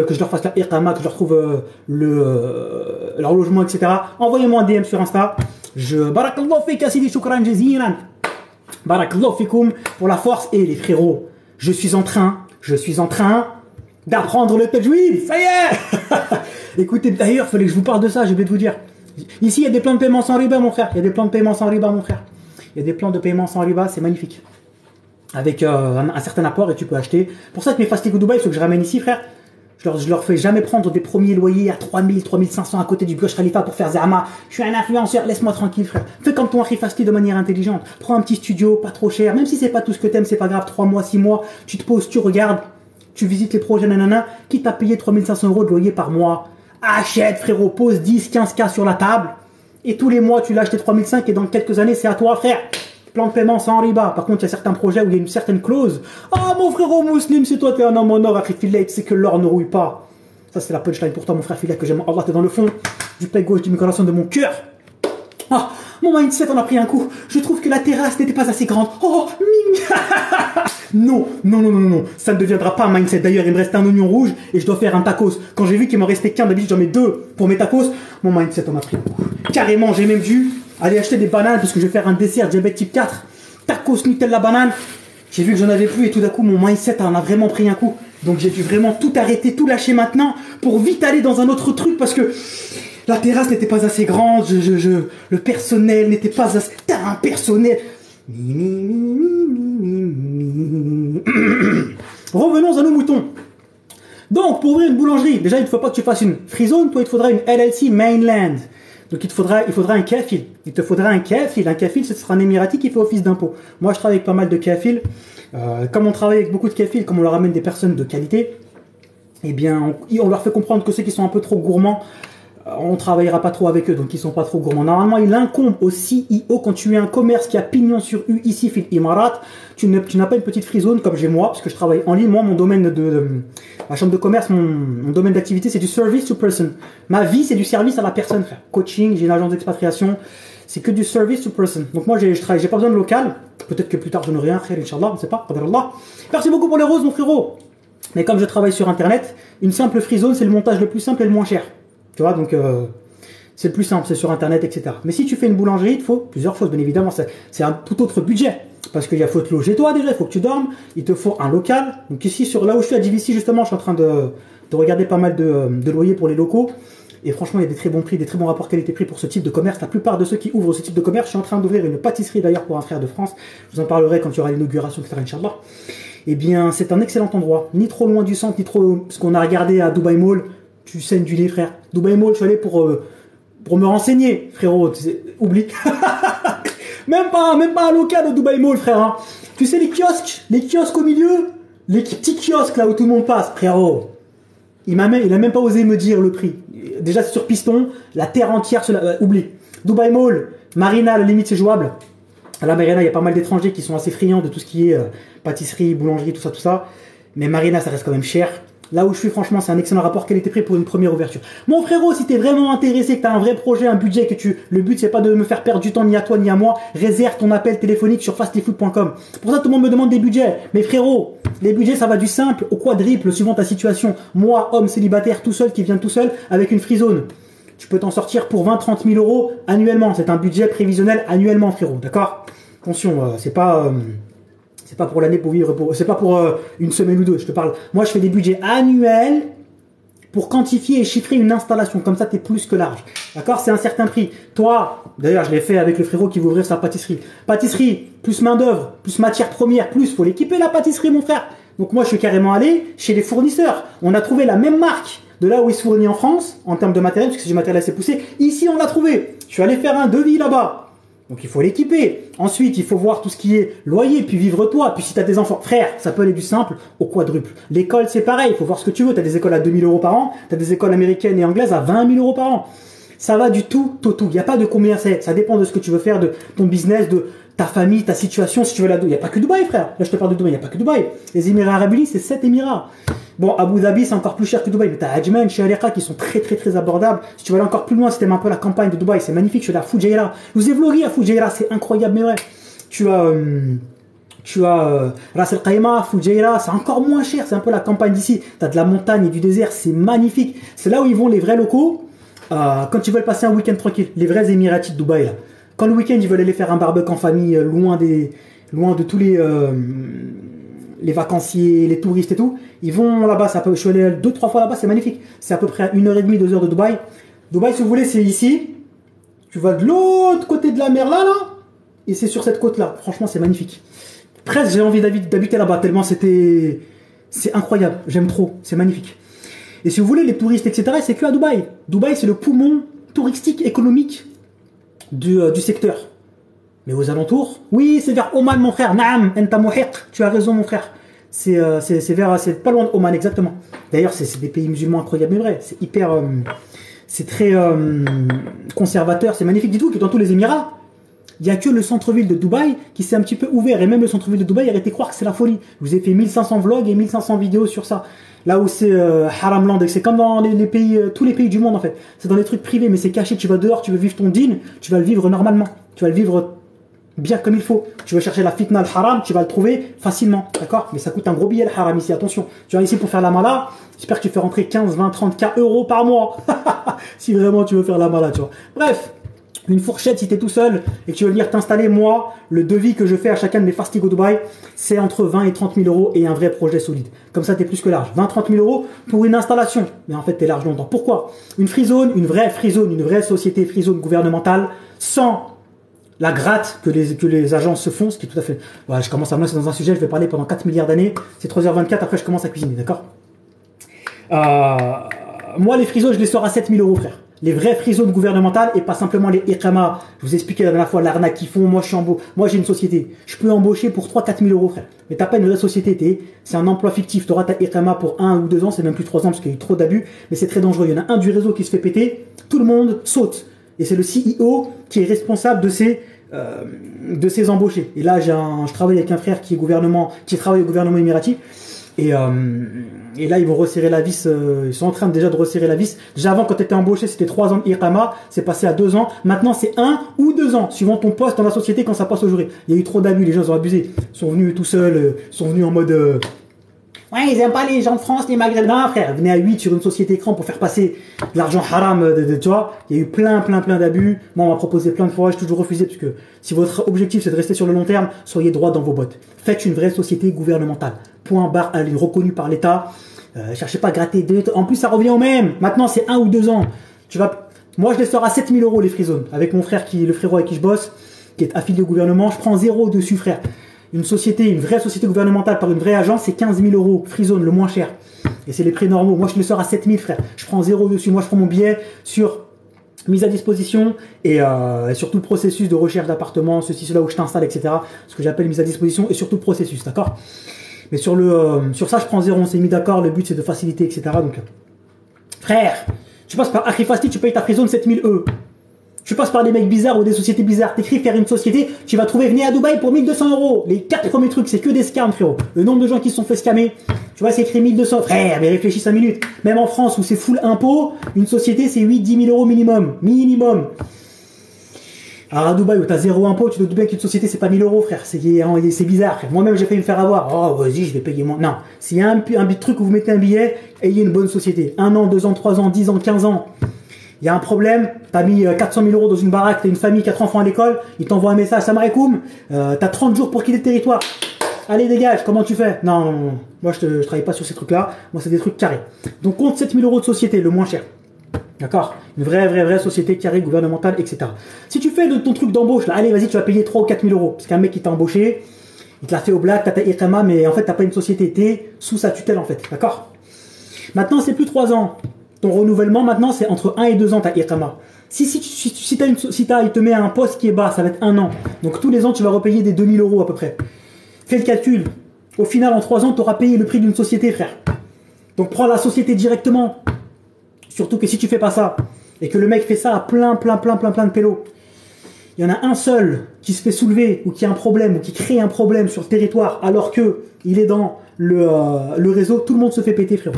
que je leur fasse la iqama, que je leur trouve leur logement, etc. Envoyez-moi un DM sur Insta. Barakallahu fik, Sidi, shukran jazilan. Barakallahu fikoum pour la force. Et les frérots, je suis en train d'apprendre le tajwid. Ça y est. Écoutez, d'ailleurs, il fallait que je vous parle de ça, j'ai oublié de vous dire. Ici, il y a des plans de paiement sans riba, mon frère. Il y a des plans de paiement sans riba, mon frère. Il y a des plans de paiement sans riba, c'est magnifique. Avec un certain apport et tu peux acheter. Pour ça que mes Fastigo Dubaï, ceux que je ramène ici, frère, je leur fais jamais prendre des premiers loyers à 3000, 3500 à côté du Burj Khalifa pour faire Zama. Je suis un influenceur, laisse-moi tranquille, frère. Fais comme ton Akhi Fasti de manière intelligente. Prends un petit studio, pas trop cher. Même si c'est pas tout ce que t'aimes, c'est pas grave. 3 mois, 6 mois, tu te poses, tu regardes, tu visites les projets, nanana. Qui t'a payé 3500 € de loyer par mois? Achète, frérot, pose 10, 15K sur la table. Et tous les mois, tu l'achètes 3005 et dans quelques années, c'est à toi, frère. Plan de paiement sans riba. Par contre, il y a certains projets où il y a une certaine clause. Ah, mon frérot musulman, c'est toi, t'es un homme en or, Akhi Fillah, tu sais que l'or ne rouille pas. Ça, c'est la punchline pour toi, mon frère Fillah, que j'aime. Allah, t'es dans le fond du pec gauche du corazon de mon cœur. Ah, mon mindset en a pris un coup. Je trouve que la terrasse n'était pas assez grande. Oh, ming. Non. Ça ne deviendra pas un mindset. D'ailleurs, il me reste un oignon rouge et je dois faire un tacos. Quand j'ai vu qu'il m'en restait qu'un, d'habitude j'en mets 2 pour mes tacos, mon mindset en a pris un coup. Carrément, j'ai même dû aller acheter des bananes parce que je vais faire un dessert diabète type 4. Tacos, Nutella, banane. J'ai vu que j'en avais plus et tout d'un coup, mon mindset en a vraiment pris un coup. Donc j'ai dû vraiment tout arrêter, tout lâcher maintenant pour vite aller dans un autre truc parce que la terrasse n'était pas assez grande, le personnel n'était pas assez... T'as un personnel... Revenons à nos moutons. Donc, pour ouvrir une boulangerie, déjà, il ne faut pas que tu fasses une free zone, toi, il te faudra une LLC mainland. Donc, il te faudra un kafil. Il te faudra un kafil. Un kafil, ce sera un émirati qui fait office d'impôt. Moi, je travaille avec pas mal de kafils. Comme on travaille avec beaucoup de kafils, comme on leur amène des personnes de qualité, eh bien, on leur fait comprendre que ceux qui sont un peu trop gourmands, on travaillera pas trop avec eux, donc ils sont pas trop gourmands. Normalement, il incombe au CEO, quand tu es un commerce qui a pignon sur rue ici, fil Imarat, tu n'as pas une petite free zone comme j'ai moi, parce que je travaille en ligne. Moi, mon domaine ma chambre de commerce, mon domaine d'activité, c'est du service to person. Ma vie, c'est du service à la personne, frère. Coaching, j'ai une agence d'expatriation, c'est que du service to person. Donc moi, j'ai pas besoin de local. Peut-être que plus tard, je n'aurai rien, frère, Inch'Allah, on ne sait pas. Merci beaucoup pour les roses, mon frérot. Mais comme je travaille sur Internet, une simple free zone, c'est le montage le plus simple et le moins cher. Tu vois, donc c'est le plus simple, c'est sur Internet, etc. Mais si tu fais une boulangerie, il te faut plusieurs choses, bien évidemment. C'est un tout autre budget. Parce qu'il faut te loger toi déjà, il faut que tu dormes, il te faut un local. Donc ici, là où je suis à DVC, justement, je suis en train de regarder pas mal de loyers pour les locaux. Et franchement, il y a des très bons prix, des très bons rapports qualité-prix pour ce type de commerce. La plupart de ceux qui ouvrent ce type de commerce, je suis en train d'ouvrir une pâtisserie d'ailleurs pour un frère de France. Je vous en parlerai quand il y aura l'inauguration, etc. Inch'Allah. Eh bien, c'est un excellent endroit. Ni trop loin du centre, ni trop... Parce qu'on a regardé à Dubai Mall, tu saignes du lait, frère. Dubai Mall, je suis allé pour me renseigner, frérot. Oublie. même pas un local de Dubai Mall, frère. Hein. Tu sais, les kiosques au milieu, les petits kiosques là où tout le monde passe, frérot. Il a même pas osé me dire le prix. Déjà, c'est sur piston, la terre entière, oublie. Dubai Mall, Marina, à la limite, c'est jouable. À la Marina, il y a pas mal d'étrangers qui sont assez friands de tout ce qui est pâtisserie, boulangerie, tout ça. Mais Marina, ça reste quand même cher. Là où je suis, franchement, c'est un excellent rapport qualité-prix pour une première ouverture. Mon frérot, si t'es vraiment intéressé, que t'as un vrai projet, un budget, le but c'est pas de me faire perdre du temps ni à toi ni à moi, réserve ton appel téléphonique sur fastlyfood.com. Pour ça, tout le monde me demande des budgets. Mais frérot, les budgets, ça va du simple au quadruple suivant ta situation. Moi, homme célibataire tout seul, qui vient tout seul, avec une free zone. Tu peux t'en sortir pour 20-30 000 euros annuellement. C'est un budget prévisionnel annuellement, frérot. D'accord? Attention, c'est pas pour l'année pour vivre, c'est pas pour une semaine ou deux. Je te parle. Moi, je fais des budgets annuels pour quantifier et chiffrer une installation. Comme ça, t'es plus que large. D'accord? C'est un certain prix. Toi, d'ailleurs, je l'ai fait avec le frérot qui veut ouvrir sa pâtisserie. Pâtisserie, plus main d'œuvre, plus matière première, faut l'équiper la pâtisserie, mon frère. Donc moi, je suis carrément allé chez les fournisseurs. On a trouvé la même marque de là où il se fournit en France, en termes de matériel, parce que c'est du matériel assez poussé. Ici, on l'a trouvé. Je suis allé faire un devis là-bas. Donc il faut l'équiper. Ensuite, il faut voir tout ce qui est loyer, puis vivre toi. Puis si tu as des enfants, frère, ça peut aller du simple au quadruple. L'école, c'est pareil. Il faut voir ce que tu veux. Tu as des écoles à 2 000 euros par an. Tu as des écoles américaines et anglaises à 20 000 euros par an. Ça va du tout au tout. Il n'y a pas de combien c'est. Ça dépend de ce que tu veux faire, de ton business, de ta famille, ta situation. Si tu veux il n'y a pas que Dubaï, frère. Là, je te parle de Dubaï. Il n'y a pas que Dubaï. Les Émirats Arabes Unis, c'est 7 Émirats. Bon, Abu Dhabi, c'est encore plus cher que Dubaï. Mais t'as Ajman, Sharjah qui sont très abordables. Si tu veux aller encore plus loin, si t'aimes un peu la campagne de Dubaï, c'est magnifique. Je suis allé à Fujairah. Je vous ai vlogué à Fujairah, c'est incroyable, mais vrai. Tu as Ras Al Khaimah, Fujairah, c'est encore moins cher. C'est un peu la campagne d'ici. T'as de la montagne et du désert, c'est magnifique. C'est là où ils vont les vrais locaux. Quand ils veulent passer un week-end tranquille, les vrais Émiratis de Dubaï là. Quand le week-end ils veulent aller faire un barbecue en famille, loin de tous les vacanciers, les touristes et tout, ils vont là-bas. Je suis allé 2-3 fois là-bas, c'est magnifique. C'est à peu près à 1h30, 2 heures de Dubaï. Dubaï, si vous voulez, c'est ici. Tu vas de l'autre côté de la mer là, et c'est sur cette côte-là. Franchement, c'est magnifique. Presque, j'ai envie d'habiter là-bas tellement c'est incroyable. J'aime trop, c'est magnifique. Et si vous voulez, les touristes, etc., c'est que à Dubaï. Dubaï, c'est le poumon touristique, économique du secteur. Mais aux alentours, oui, c'est vers Oman, mon frère. Naam, enta muhiq. Tu as raison, mon frère. C'est pas loin de Oman, exactement. D'ailleurs, c'est des pays musulmans incroyables, mais vrai. C'est hyper, c'est très conservateur, c'est magnifique. Dis-toi que dans tous les Émirats, il n'y a que le centre-ville de Dubaï qui s'est un petit peu ouvert. Et même le centre-ville de Dubaï, arrêtez de croire que c'est la folie. Je vous ai fait 1500 vlogs et 1500 vidéos sur ça. Là où c'est Haramland, c'est comme dans les pays, tous les pays du monde en fait. C'est dans les trucs privés, mais c'est caché. Tu vas dehors, tu veux vivre ton din, tu vas le vivre normalement. Tu vas le vivre bien comme il faut. Tu veux chercher la fitna, le haram, tu vas le trouver facilement. D'accord? Mais ça coûte un gros billet le haram ici, attention. Tu viens ici pour faire la mala, j'espère que tu fais rentrer 15, 20, 30 euros par mois. Si vraiment tu veux faire la mala, tu vois. Bref. Une fourchette, si tu es tout seul et que tu veux venir t'installer, moi, le devis que je fais à chacun de mes Fastigo Dubaï, c'est entre 20 et 30 000 euros et un vrai projet solide. Comme ça, tu es plus que large. 20-30 000 euros pour une installation. Mais en fait, tu es large longtemps. Pourquoi? Une free zone, une vraie free zone, une vraie société free zone gouvernementale, sans la gratte que les agences se font, ce qui est tout à fait... Voilà, je commence à me lancer dans un sujet, je vais parler pendant 4 milliards d'années. C'est 3h24, après je commence à cuisiner, d'accord? Moi, les free zones, je les sors à 7 000 euros, frère. les vraies free zones gouvernementales et pas simplement les Iqama. Je vous ai expliqué la dernière fois l'arnaque qu'ils font. Moi, moi, j'ai une société. Je peux embaucher pour 3-4 000 euros, frère. Mais t'as pas une vraie société, c'est un emploi fictif. Tu auras ta Iqama pour 1 ou 2 ans, c'est même plus 3 ans parce qu'il y a eu trop d'abus. Mais c'est très dangereux. Il y en a un du réseau qui se fait péter. Tout le monde saute. Et c'est le CEO qui est responsable de ces embauchés. Et là, je travaille avec un frère qui travaille au gouvernement émirati. Et là, ils vont resserrer la vis. Ils sont en train déjà de resserrer la vis. Déjà avant, quand tu étais embauché, c'était 3 ans d'Iqama. C'est passé à 2 ans. Maintenant, c'est 1 ou 2 ans, suivant ton poste dans la société quand ça passe au jury. Il y a eu trop d'abus. Les gens ont abusé. Ils sont venus tout seuls. Ils sont venus en mode... Ouais, ils aiment pas les gens de France, les Maghrébins, frère. Venez à 8 sur une société écran pour faire passer de l'argent haram, tu vois. Il y a eu plein d'abus. Moi, on m'a proposé plein de fois, j'ai toujours refusé parce que si votre objectif c'est de rester sur le long terme, soyez droit dans vos bottes. Faites une vraie société gouvernementale. Point barre, elle est reconnue par l'État. Cherchez pas à gratter. En plus, ça revient au même. Maintenant, c'est 1 ou 2 ans. Moi, je les sors à 7 000 euros les free zones. Avec mon frère le frérot avec qui je bosse, qui est affilié au gouvernement, je prends 0 dessus, frère. Une vraie société gouvernementale par une vraie agence, c'est 15 000 euros, free zone, le moins cher. Et c'est les prix normaux. Moi, je le sors à 7 000, frère. Je prends 0 dessus. Moi, je prends mon billet sur mise à disposition et sur tout le processus de recherche d'appartement, ceci, cela, où je t'installe, etc. Ce que j'appelle mise à disposition et sur tout le processus, d'accord? Mais sur ça, je prends 0. On s'est mis d'accord. Le but, c'est de faciliter, etc. Donc, frère, tu passes par Akrifasti, tu payes ta free zone 7 000 euros. Tu passes par des mecs bizarres ou des sociétés bizarres. T'écris faire une société, tu vas trouver venez à Dubaï pour 1 200 euros. Les 4 premiers trucs, c'est que des scams, frérot. Le nombre de gens qui se sont fait scammer. Tu vois, c'est écrit 1 200. Frère, mais réfléchis 5 minutes. Même en France où c'est full impôt, une société, c'est 8-10 000 euros minimum. Minimum. Alors à Dubaï où t'as 0 impôt, tu te doutes bien qu'une société, c'est pas 1 000 euros, frère. C'est bizarre, frère. Moi-même, j'ai failli me faire avoir. Oh, vas-y, je vais payer moins. Non. S'il y a un truc où vous mettez un billet, ayez une bonne société. 1 an, 2 ans, 3 ans, 10 ans, 15 ans. Il y a un problème, t'as mis 400 000 euros dans une baraque, t'as une famille, 4 enfants à l'école, ils t'envoient un message, Salam alaikum, t'as 30 jours pour quitter le territoire. Allez, dégage, comment tu fais? Non. Moi, je travaille pas sur ces trucs-là. Moi, c'est des trucs carrés. Donc, compte 7 000 euros de société, le moins cher. D'accord? Une vraie société carrée, gouvernementale, etc. Si tu fais de ton truc d'embauche, là, allez, vas-y, tu vas payer 3 ou 4 000 euros. Parce qu'un mec qui t'a embauché, il te l'a fait au black, t'as ta Iqama, mais en fait, t'as pas une société, t'es sous sa tutelle, en fait. D'accord? Maintenant, c'est plus 3 ans. Ton renouvellement, maintenant, c'est entre 1 et 2 ans, ta Iqama. Si il te met à un poste qui est bas, ça va être 1 an. Donc, tous les ans, tu vas repayer des 2 000 euros à peu près. Fais le calcul. Au final, en 3 ans, tu auras payé le prix d'une société, frère. Donc, prends la société directement. Surtout que si tu fais pas ça, et que le mec fait ça à plein de pélos, il y en a un seul qui se fait soulever, ou qui a un problème, ou qui crée un problème sur le territoire, alors que il est dans le réseau, tout le monde se fait péter, frérot.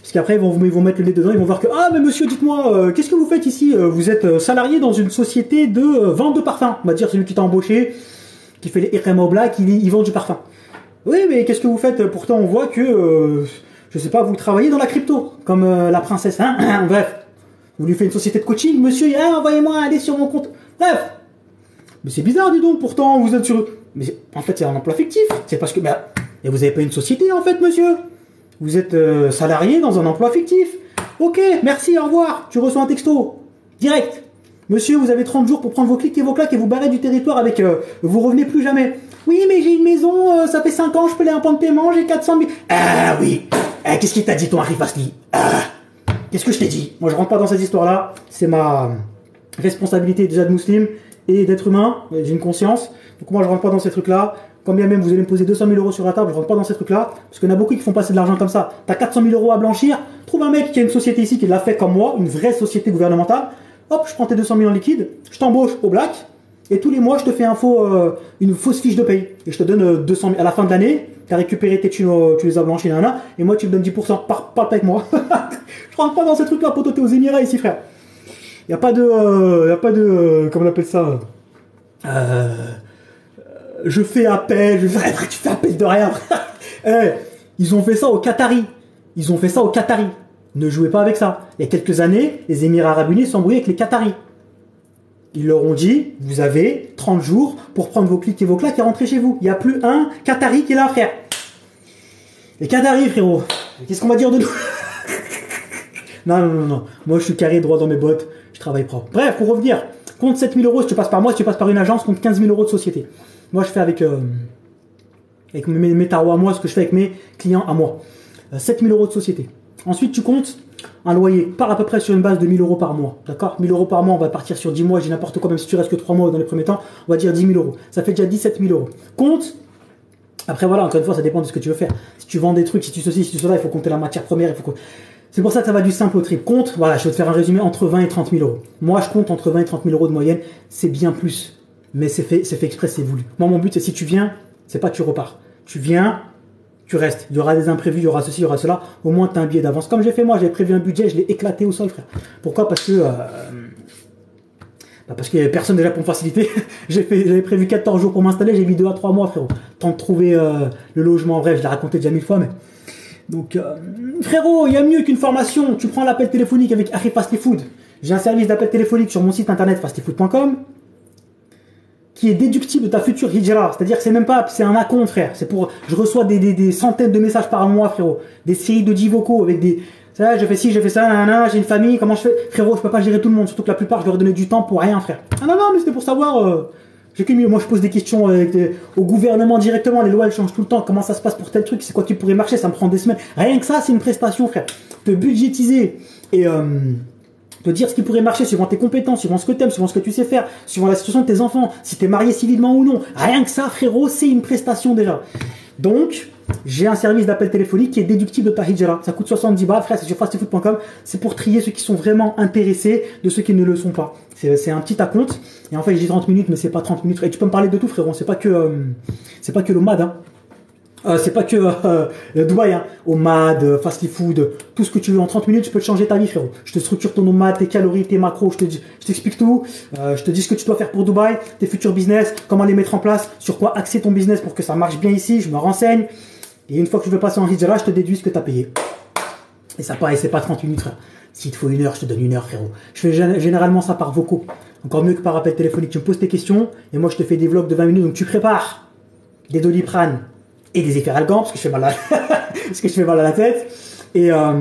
Parce qu'après, ils vont mettre le nez dedans, ils vont voir que « Ah, mais monsieur, dites-moi, qu'est-ce que vous faites ici? Vous êtes salarié dans une société de vente de parfum. » On va dire, celui qui t'a embauché, qui fait les Iqama au black, il vend du parfum. « Oui, mais qu'est-ce que vous faites? Pourtant, on voit que, je sais pas, vous travaillez dans la crypto, comme la princesse. Hein. Bref, vous lui faites une société de coaching, monsieur, envoyez-moi aller sur mon compte. Bref. Mais c'est bizarre, dis donc, pourtant, vous êtes sur... Mais en fait, c'est un emploi fictif. C'est parce que, et vous avez pas une société, en fait, monsieur. Vous êtes salarié dans un emploi fictif. Ok, merci, au revoir. Tu reçois un texto. Direct. Monsieur, vous avez 30 jours pour prendre vos clics et vos claques et vous barrer du territoire avec... vous revenez plus jamais. Oui, mais j'ai une maison, ça fait 5 ans, je peux les un plan de paiement, j'ai 400 000... Ah oui. Qu'est-ce qu'il t'a dit, ton Arif Asli? Qu'est-ce que je t'ai dit? Moi, je rentre pas dans cette histoire-là. C'est ma responsabilité déjà de musulman et d'être humain. J'ai une conscience. Donc moi, je rentre pas dans ces trucs-là. Quand bien même vous allez me poser 200 000 euros sur la table, je rentre pas dans ces trucs-là, parce qu'il y en a beaucoup qui font passer de l'argent comme ça. T'as 400 000 euros à blanchir, trouve un mec qui a une société ici qui l'a fait comme moi, une vraie société gouvernementale, hop, je prends tes 200 000 en liquide, je t'embauche au black, et tous les mois je te fais une fausse fiche de paye, et je te donne 200 000 à la fin de l'année, t'as récupéré tes thunes, tu les as blanchis, et moi tu me donnes 10%, parle pas avec moi. Je rentre pas dans ces trucs-là, poto, t'es aux Émirats ici, frère. Y a pas de, comment on appelle ça, je fais appel, tu fais appel de rien. Ils ont fait ça au Qatari. Ne jouez pas avec ça. Il y a quelques années, les Émirats Arabes Unis s'embrouillaient avec les Qataris. Ils leur ont dit, vous avez 30 jours pour prendre vos clics et vos claques et rentrer chez vous. Il n'y a plus un Qatari qui est là, frère. Les Qataris, frérot. Qu'est-ce qu'on va dire de nous? Non. Moi, je suis carré droit dans mes bottes. Je travaille propre. Bref, pour revenir, compte 7 000 euros si tu passes par moi. Si tu passes par une agence, compte 15 000 euros de société. Moi, je fais avec mes tarots à moi, ce que je fais avec mes clients à moi. 7 000 euros de société. Ensuite, tu comptes un loyer, part à peu près sur une base de 1000 € par mois. D'accord? 1000 € par mois, on va partir sur 10 mois, j'ai n'importe quoi, même si tu restes que 3 mois dans les premiers temps, on va dire 10 000 €. Ça fait déjà 17 000 €. Compte. Après, voilà, encore une fois, ça dépend de ce que tu veux faire. Si tu vends des trucs, si tu ceci, si tu cela, il faut compter la matière première, il faut que... C'est pour ça que ça va du simple au triple. Compte, voilà, je vais te faire un résumé entre 20 et 30 000 €. Moi, je compte entre 20 et 30 000 € de moyenne. C'est bien plus. Mais c'est fait exprès, c'est voulu. Moi, mon but, c'est si tu viens, c'est pas que tu repars. Tu viens, tu restes. Il y aura des imprévus, il y aura ceci, il y aura cela. Au moins, tu as un billet d'avance. Comme j'ai fait moi, j'avais prévu un budget, je l'ai éclaté au sol, frère. Pourquoi? Parce que qu'il n'y avait personne déjà pour me faciliter. J'avais prévu 14 jours pour m'installer, j'ai mis 2 à 3 mois, frérot. Tant de trouver le logement. Bref, je l'ai raconté déjà 1000 fois, mais... Donc, frérot, il y a mieux qu'une formation. Tu prends l'appel téléphonique avec Harry Fast Food. J'ai un service d'appel téléphonique sur mon site internet fastfood.com qui est déductible de ta future hijra. C'est-à-dire que c'est même pas, c'est un acompte, frère. C'est pour, je reçois des centaines de messages par mois, frérot. Des séries de 10 vocaux avec des, ça, je fais ci, je fais ça, nanana, j'ai une famille, comment je fais? Frérot, je peux pas gérer tout le monde, surtout que la plupart, je leur ai donné du temps pour rien, frère. Ah non, mais c'était pour savoir, j'ai que mieux. Moi, je pose des questions au gouvernement directement. Les lois, elles changent tout le temps. Comment ça se passe pour tel truc? C'est quoi qui pourrait marcher? Ça me prend des semaines. Rien que ça, c'est une prestation, frère. Te budgétiser et te dire ce qui pourrait marcher suivant tes compétences, suivant ce que tu aimes, suivant ce que tu sais faire, suivant la situation de tes enfants, si tu es marié civilement ou non. Rien que ça, frérot, c'est une prestation déjà. Donc, j'ai un service d'appel téléphonique qui est déductible de ta hijra. Ça coûte 70 balles, frère, c'est sur fastfood.com. C'est pour trier ceux qui sont vraiment intéressés de ceux qui ne le sont pas. C'est un petit acompte. Et en fait, je dis 30 minutes, mais c'est pas 30 minutes. Et tu peux me parler de tout, frérot. C'est pas que le MAD, hein. C'est pas que Dubaï, hein. Au MAD, fast food, tout ce que tu veux en 30 minutes, je peux te changer ta vie, frérot. Je te structure ton OMAD, tes calories, tes macros, je t'explique tout. Je te dis ce que tu dois faire pour Dubaï, tes futurs business, comment les mettre en place, sur quoi axer ton business pour que ça marche bien ici. Je me renseigne. Et une fois que tu veux passer en hijra, je te déduis ce que tu as payé. Et ça, pareil, c'est pas 30 minutes, frère. S'il te faut 1 heure, je te donne 1 heure, frérot. Je fais généralement ça par vocaux. Encore mieux que par appel téléphonique. Tu me poses tes questions et moi, je te fais des vlogs de 20 minutes. Donc, tu prépares des Doliprane et des Efferalgan parce que je fais mal à parce que je fais mal à la tête. Et en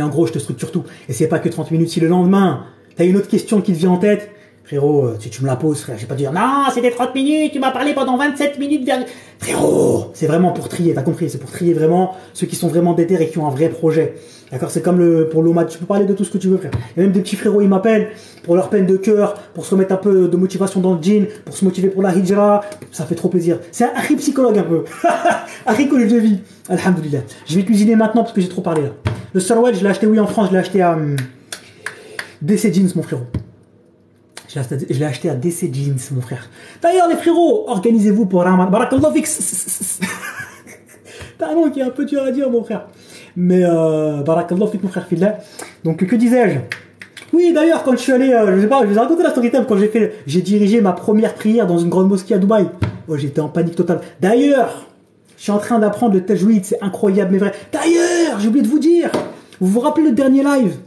gros, je te structure tout. Et c'est pas que 30 minutes. Si le lendemain, tu as une autre question qui te vient en tête, frérot, si tu me la poses, frère, je vais pas te dire non, c'était 30 minutes, tu m'as parlé pendant 27 minutes. Frérot, c'est vraiment pour trier, t'as compris, c'est pour trier vraiment ceux qui sont vraiment déter et qui ont un vrai projet. D'accord, c'est comme pour l'OMAD, tu peux parler de tout ce que tu veux, frère. Il y a même des petits frérots, ils m'appellent pour leur peine de cœur, pour se remettre un peu de motivation dans le jean, pour se motiver pour la hijra. Ça fait trop plaisir. C'est un Harry psychologue un peu. Harry coach de vie. Alhamdoulilah. Je vais cuisiner maintenant parce que j'ai trop parlé là. Le Sarwell, je l'ai acheté, oui, en France, je l'ai acheté à DC Jeans, mon frérot. Je l'ai acheté à DC Jeans, mon frère. D'ailleurs, les frérots, organisez-vous pour Ramadan. Barakallah fik. T'as un nom qui est un peu dur à dire, mon frère. Mais Barakallah fik, mon frère Fillah. Donc, que disais-je? Oui, d'ailleurs, quand je suis allé, je sais pas, je vous ai raconté la story time quand j'ai dirigé ma première prière dans une grande mosquée à Dubaï. Oh, j'étais en panique totale. D'ailleurs, je suis en train d'apprendre le tajwid, c'est incroyable, mais vrai. D'ailleurs, j'ai oublié de vous dire, vous vous rappelez le dernier live?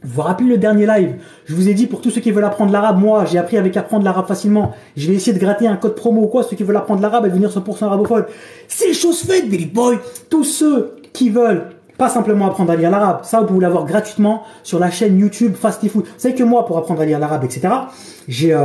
Vous vous rappelez le dernier live? Je vous ai dit, pour tous ceux qui veulent apprendre l'arabe, moi, j'ai appris avec apprendre l'arabe facilement. Je vais essayer de gratter un code promo ou quoi, ceux qui veulent apprendre l'arabe et devenir 100% arabophone. C'est chose faite, Billy Boy. Tous ceux qui veulent pas simplement apprendre à lire l'arabe, ça, vous pouvez l'avoir gratuitement sur la chaîne YouTube Fast Food. Vous savez que moi, pour apprendre à lire l'arabe, etc., j'ai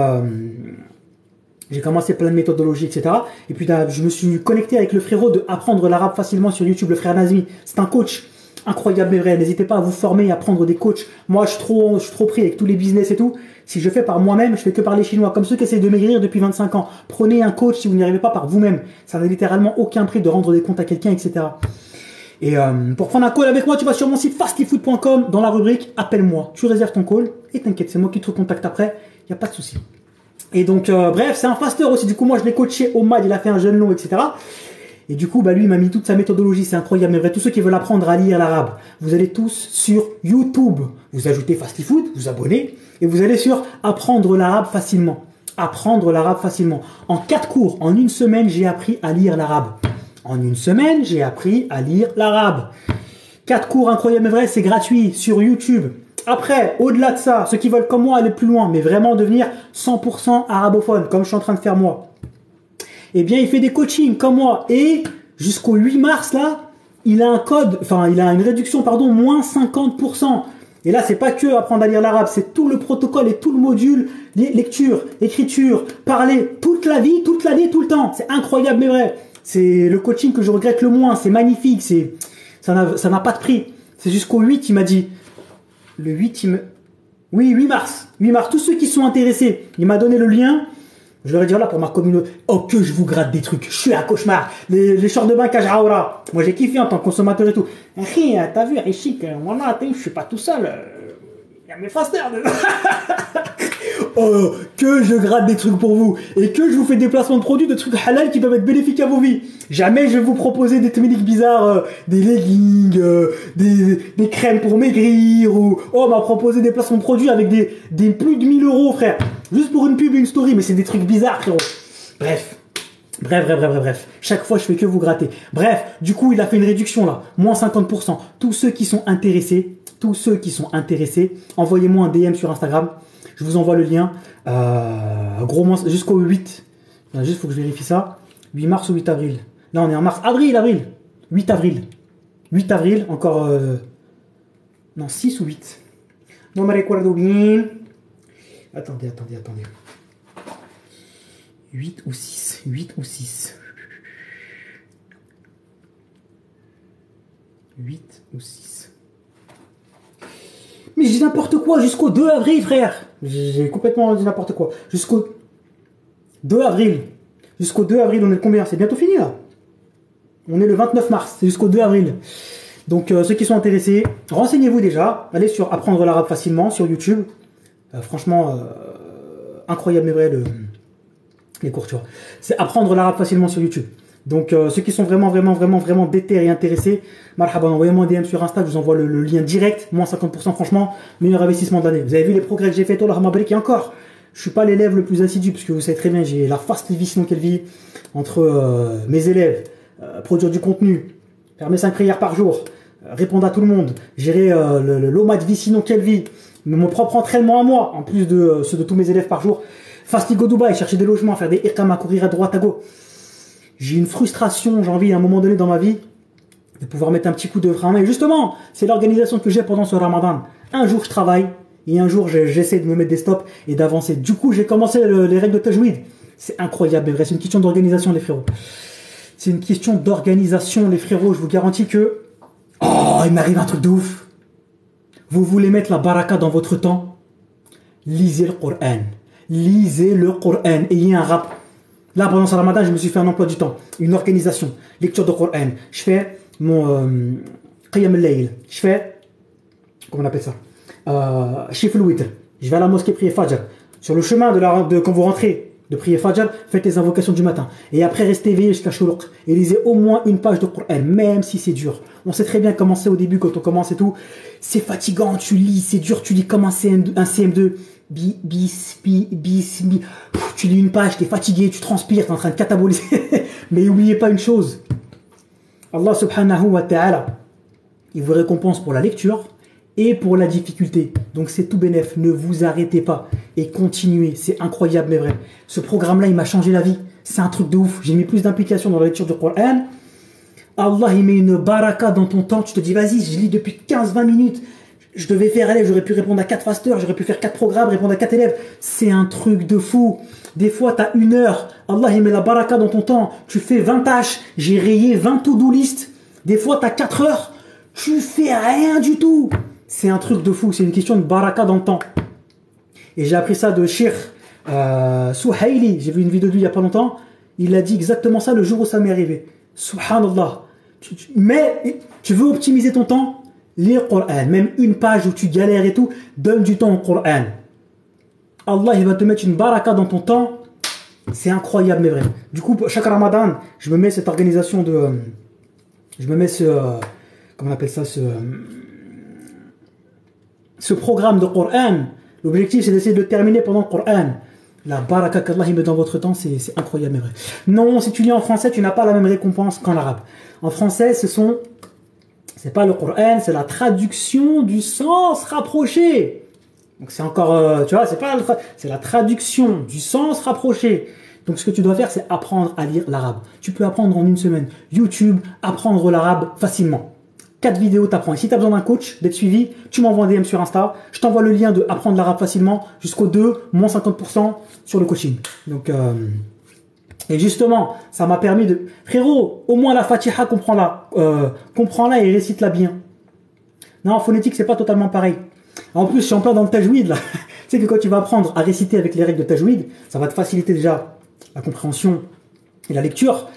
commencé plein de méthodologies, etc. Et puis, je me suis connecté avec le frérot de apprendre l'arabe facilement sur YouTube, le frère Nazmi. C'est un coach. Incroyable mais vrai, n'hésitez pas à vous former, à prendre des coachs. Moi, je suis trop pris avec tous les business et tout. Si je fais par moi-même, je fais que par les Chinois, comme ceux qui essayent de maigrir depuis 25 ans. Prenez un coach si vous n'y arrivez pas par vous-même. Ça n'a littéralement aucun prix de rendre des comptes à quelqu'un, etc. Et pour prendre un call avec moi, tu vas sur mon site fastfood.com, dans la rubrique appelle-moi. Tu réserves ton call et t'inquiète, c'est moi qui te recontacte après, il n'y a pas de souci. Et donc, bref, c'est un faster aussi. Du coup, moi, je l'ai coaché au MAD, il a fait un jeûne long, etc. Et du coup, bah, lui, il m'a mis toute sa méthodologie, c'est incroyable. Mais vrai, tous ceux qui veulent apprendre à lire l'arabe, vous allez tous sur YouTube. Vous ajoutez Fast Food, vous abonnez, et vous allez sur apprendre l'arabe facilement. Apprendre l'arabe facilement. En 4 cours, en 1 semaine, j'ai appris à lire l'arabe. En 1 semaine, j'ai appris à lire l'arabe. 4 cours incroyables, mais vrai, c'est gratuit sur YouTube. Après, au-delà de ça, ceux qui veulent comme moi aller plus loin, mais vraiment devenir 100% arabophone, comme je suis en train de faire moi, eh bien, il fait des coachings comme moi. Et jusqu'au 8 mars, là, il a un code, enfin, il a une réduction, pardon, moins 50%. Et là, c'est pas que apprendre à lire l'arabe, c'est tout le protocole et tout le module, lecture, écriture, parler, toute la vie, toute l'année, tout le temps. C'est incroyable, mais vrai. C'est le coaching que je regrette le moins. C'est magnifique. Ça n'a pas de prix. C'est jusqu'au 8, il m'a dit. Le 8, Oui, 8 mars. 8 mars. Tous ceux qui sont intéressés, il m'a donné le lien. Je leur ai dit, voilà, pour ma communauté. Oh, que je vous gratte des trucs. Je suis un cauchemar. Les shorts de bain Kajraoura. Moi, j'ai kiffé en tant que consommateur et tout. T'as vu, Aishik, voilà, je suis pas tout seul. Il y a mes fasters dedans. Oh, que je gratte des trucs pour vous. Et que je vous fais des placements de produits, de trucs halal qui peuvent être bénéfiques à vos vies. Jamais je vais vous proposer des techniques bizarres, des leggings, des crèmes pour maigrir, ou, oh, on m'a proposé des placements de produits avec des plus de 1000 euros, frère. Juste pour une pub, une story, mais c'est des trucs bizarres, frérot. Bref. Chaque fois, je fais que vous gratter. Bref, du coup, il a fait une réduction, là. Moins 50%. Tous ceux qui sont intéressés, envoyez-moi un DM sur Instagram. Je vous envoie le lien. Gros moins, jusqu'au 8. Juste, faut que je vérifie ça. 8 mars ou 8 avril. Là, on est en mars. Avril. 8 avril. 8 avril, encore... Non, 6 ou 8. Non, me recuerdo bien. Attendez. 8 ou 6. 8 ou 6. 8 ou 6. Mais je dis n'importe quoi jusqu'au 2 avril, frère. J'ai complètement dit n'importe quoi. Jusqu'au 2 avril. Jusqu'au 2 avril, on est combien? C'est bientôt fini, là. On est le 29 mars. C'est jusqu'au 2 avril. Donc, ceux qui sont intéressés, renseignez-vous déjà. Allez sur Apprendre l'arabe facilement sur YouTube. Franchement, incroyable, mais vrai, les cours, tu vois. C'est Apprendre l'arabe facilement sur YouTube. Donc, ceux qui sont vraiment déter et intéressés, marhaba, envoyez-moi un DM sur Insta, je vous envoie le lien direct, moins 50%, franchement, meilleur investissement de l'année. Vous avez vu les progrès que j'ai fait, Allah mabrik, et encore, je suis pas l'élève le plus assidu, parce que vous savez très bien, j'ai la fast vie sinon quelle vie, entre mes élèves, produire du contenu, faire mes 5 prières par jour, répondre à tout le monde, gérer l'OMA de vie sinon quelle vie, mon propre entraînement à moi, en plus de ceux de tous mes élèves par jour, fastigo Dubaï, chercher des logements, faire des iqama, courir à droite à gauche. J'ai une frustration, j'ai envie à un moment donné dans ma vie de pouvoir mettre un petit coup de frein. Et justement, c'est l'organisation que j'ai pendant ce Ramadan. Un jour je travaille et un jour j'essaie de me mettre des stops et d'avancer. Du coup, j'ai commencé les règles de Tajwid. C'est incroyable, mais vrai, c'est une question d'organisation, les frérots. C'est une question d'organisation, les frérots. Je vous garantis que... Oh, il m'arrive un truc de ouf. Vous voulez mettre la baraka dans votre temps? Lisez le Coran. Lisez le Coran. Ayez un rap. Là, pendant ce Ramadan, je me suis fait un emploi du temps, une organisation, lecture de Coran. Je fais mon Qiyam al-Layl. Je fais, comment on appelle ça, Shif al-Witr. Je vais à la mosquée prier Fajr. Sur le chemin quand vous rentrez de prier Fajr, faites les invocations du matin. Et après, restez éveillé jusqu'à Shuruq. Et lisez au moins une page de Coran, même si c'est dur. On sait très bien comment c'est au début, quand on commence et tout. C'est fatigant, tu lis, c'est dur, tu lis comme un CM2. Tu lis une page, t'es fatigué, tu transpires, t'es en train de cataboliser. Mais n'oubliez pas une chose. Allah subhanahu wa ta'ala, il vous récompense pour la lecture et pour la difficulté. Donc c'est tout bénef. Ne vous arrêtez pas et continuez. C'est incroyable mais vrai. Ce programme-là, il m'a changé la vie. C'est un truc de ouf. J'ai mis plus d'implication dans la lecture du Coran. Allah, il met une baraka dans ton temps. Tu te dis, vas-y, je lis depuis 15-20 minutes. Je devais faire, allez, j'aurais pu répondre à 4 fasters, j'aurais pu faire 4 programmes, répondre à 4 élèves. C'est un truc de fou. Des fois, t'as 1 heure. Allah, il met la baraka dans ton temps. Tu fais 20 tâches. J'ai rayé 20 to-do list. Des fois, t'as 4 heures. Tu fais rien du tout. C'est un truc de fou. C'est une question de baraka dans le temps. Et j'ai appris ça de Cheikh Souhaili. J'ai vu une vidéo de lui il y a pas longtemps. Il a dit exactement ça le jour où ça m'est arrivé. Subhanallah. Mais tu veux optimiser ton temps? Lis le Coran, même une page où tu galères et tout, donne du temps au Coran. Allah, il va te mettre une baraka dans ton temps. C'est incroyable, mais vrai. Du coup, chaque Ramadan, je me mets cette organisation de... Je me mets comment on appelle ça, ce programme de Coran. L'objectif, c'est d'essayer de le terminer pendant le Coran. La baraka qu'Allah met dans votre temps, c'est incroyable, mais vrai. Non, si tu lis en français, tu n'as pas la même récompense qu'en arabe. En français, c'est pas le Coran, c'est la traduction du sens rapproché. Donc c'est encore, tu vois, c'est la traduction du sens rapproché. Donc ce que tu dois faire, c'est apprendre à lire l'arabe. Tu peux apprendre en 1 semaine. YouTube, apprendre l'arabe facilement. 4 vidéos, t'apprends. Et si tu as besoin d'un coach, d'être suivi, tu m'envoies un DM sur Insta. Je t'envoie le lien de apprendre l'arabe facilement jusqu'au 2, moins 50% sur le coaching. Donc Et justement, ça m'a permis de... Frérot, au moins la Fatiha, comprends-la et récite-la bien. Non, en phonétique, c'est pas totalement pareil. En plus, je suis en plein dans le tajwid, là. Tu sais que quand tu vas apprendre à réciter avec les règles de tajwid, ça va te faciliter déjà la compréhension et la lecture.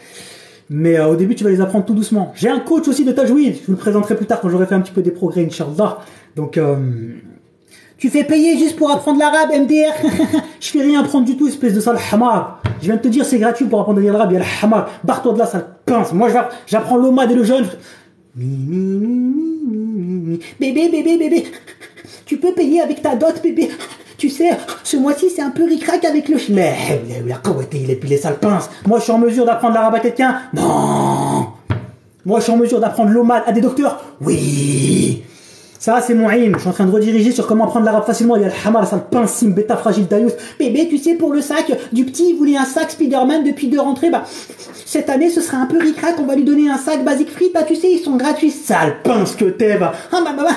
Mais au début, tu vas les apprendre tout doucement. J'ai un coach aussi de tajwid. Je vous le présenterai plus tard quand j'aurai fait un petit peu des progrès, Inch'Allah. Donc, tu fais payer juste pour apprendre l'arabe, MDR. Je fais rien apprendre du tout, espèce de sale hamar. Je viens de te dire, c'est gratuit pour apprendre l'arabe, il y a le hamar. Barre-toi de là, sale pince. Moi, j'apprends l'omad et le jeune. Bébé, bébé, bébé. Tu peux payer avec ta dot, bébé. Tu sais, ce mois-ci, c'est un peu ric-rac avec le... il est pilé sale pince. Moi, je suis en mesure d'apprendre l'arabe à quelqu'un. Non. Moi, je suis en mesure d'apprendre l'omad à des docteurs. Oui. Ça, c'est mon aim. Je suis en train de rediriger sur comment apprendre l'arabe facilement. Il y a le hamar, la sale pince, sim, bêta, fragile, dayous. Bébé, tu sais, pour le sac du petit, il voulait un sac Spider-Man depuis 2 rentrées. Bah, cette année, ce sera un peu ric-rac. On va lui donner un sac basique frites. Bah, tu sais, ils sont gratuits. Sale pince que t'es, bah. Ah, bah.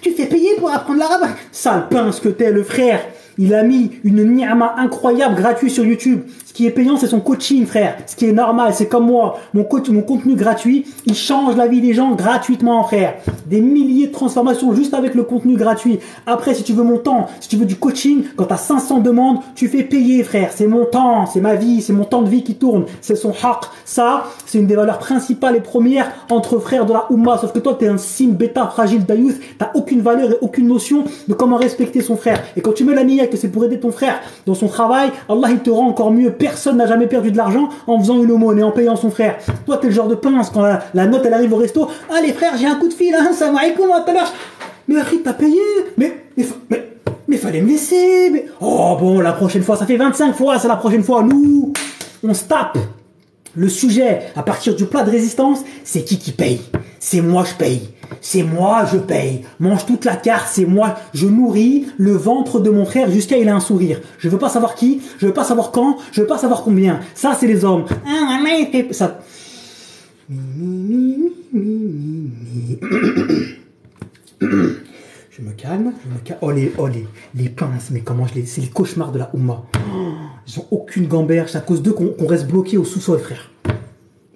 Tu fais payer pour apprendre l'arabe. Sale pince que t'es, le frère. Il a mis une ni'ama incroyable gratuit sur YouTube. Ce qui est payant, c'est son coaching, frère. Ce qui est normal, c'est comme moi. Mon contenu gratuit, il change la vie des gens gratuitement, frère. Des milliers de transformations juste avec le contenu gratuit. Après, si tu veux mon temps, si tu veux du coaching, quand tu as 500 demandes, tu fais payer, frère. C'est mon temps, c'est ma vie, c'est mon temps de vie qui tourne. C'est son haq. Ça, c'est une des valeurs principales et premières entre frères de la Oumma. Sauf que toi, tu es un sim bêta fragile d'Ayouth. Tu n'as aucune valeur et aucune notion de comment respecter son frère. Et quand tu mets la niya que c'est pour aider ton frère dans son travail, Allah, il te rend encore mieux. Personne n'a jamais perdu de l'argent en faisant une aumône et en payant son frère. Toi, t'es le genre de pince quand la note, elle arrive au resto. Ah, les frères, j'ai un coup de fil, hein, salam alaikum, tout à l'heure. Mais Afrik, t'as payé. Mais fallait me laisser. Mais... Oh, bon, la prochaine fois, ça fait 25 fois, c'est la prochaine fois. Nous, on se tape. Le sujet, à partir du plat de résistance, c'est qui paye. C'est moi, je paye. C'est moi, je paye. Mange toute la carte, c'est moi. Je nourris le ventre de mon frère jusqu'à il a un sourire. Je veux pas savoir qui, je veux pas savoir quand, je veux pas savoir combien. Ça, c'est les hommes. Ça... Je me calme. Oh, les pinces, mais comment c'est les cauchemars de la Oumma. Ils ont aucune gamberge. C'est à cause d'eux qu'on reste bloqué au sous-sol, frère.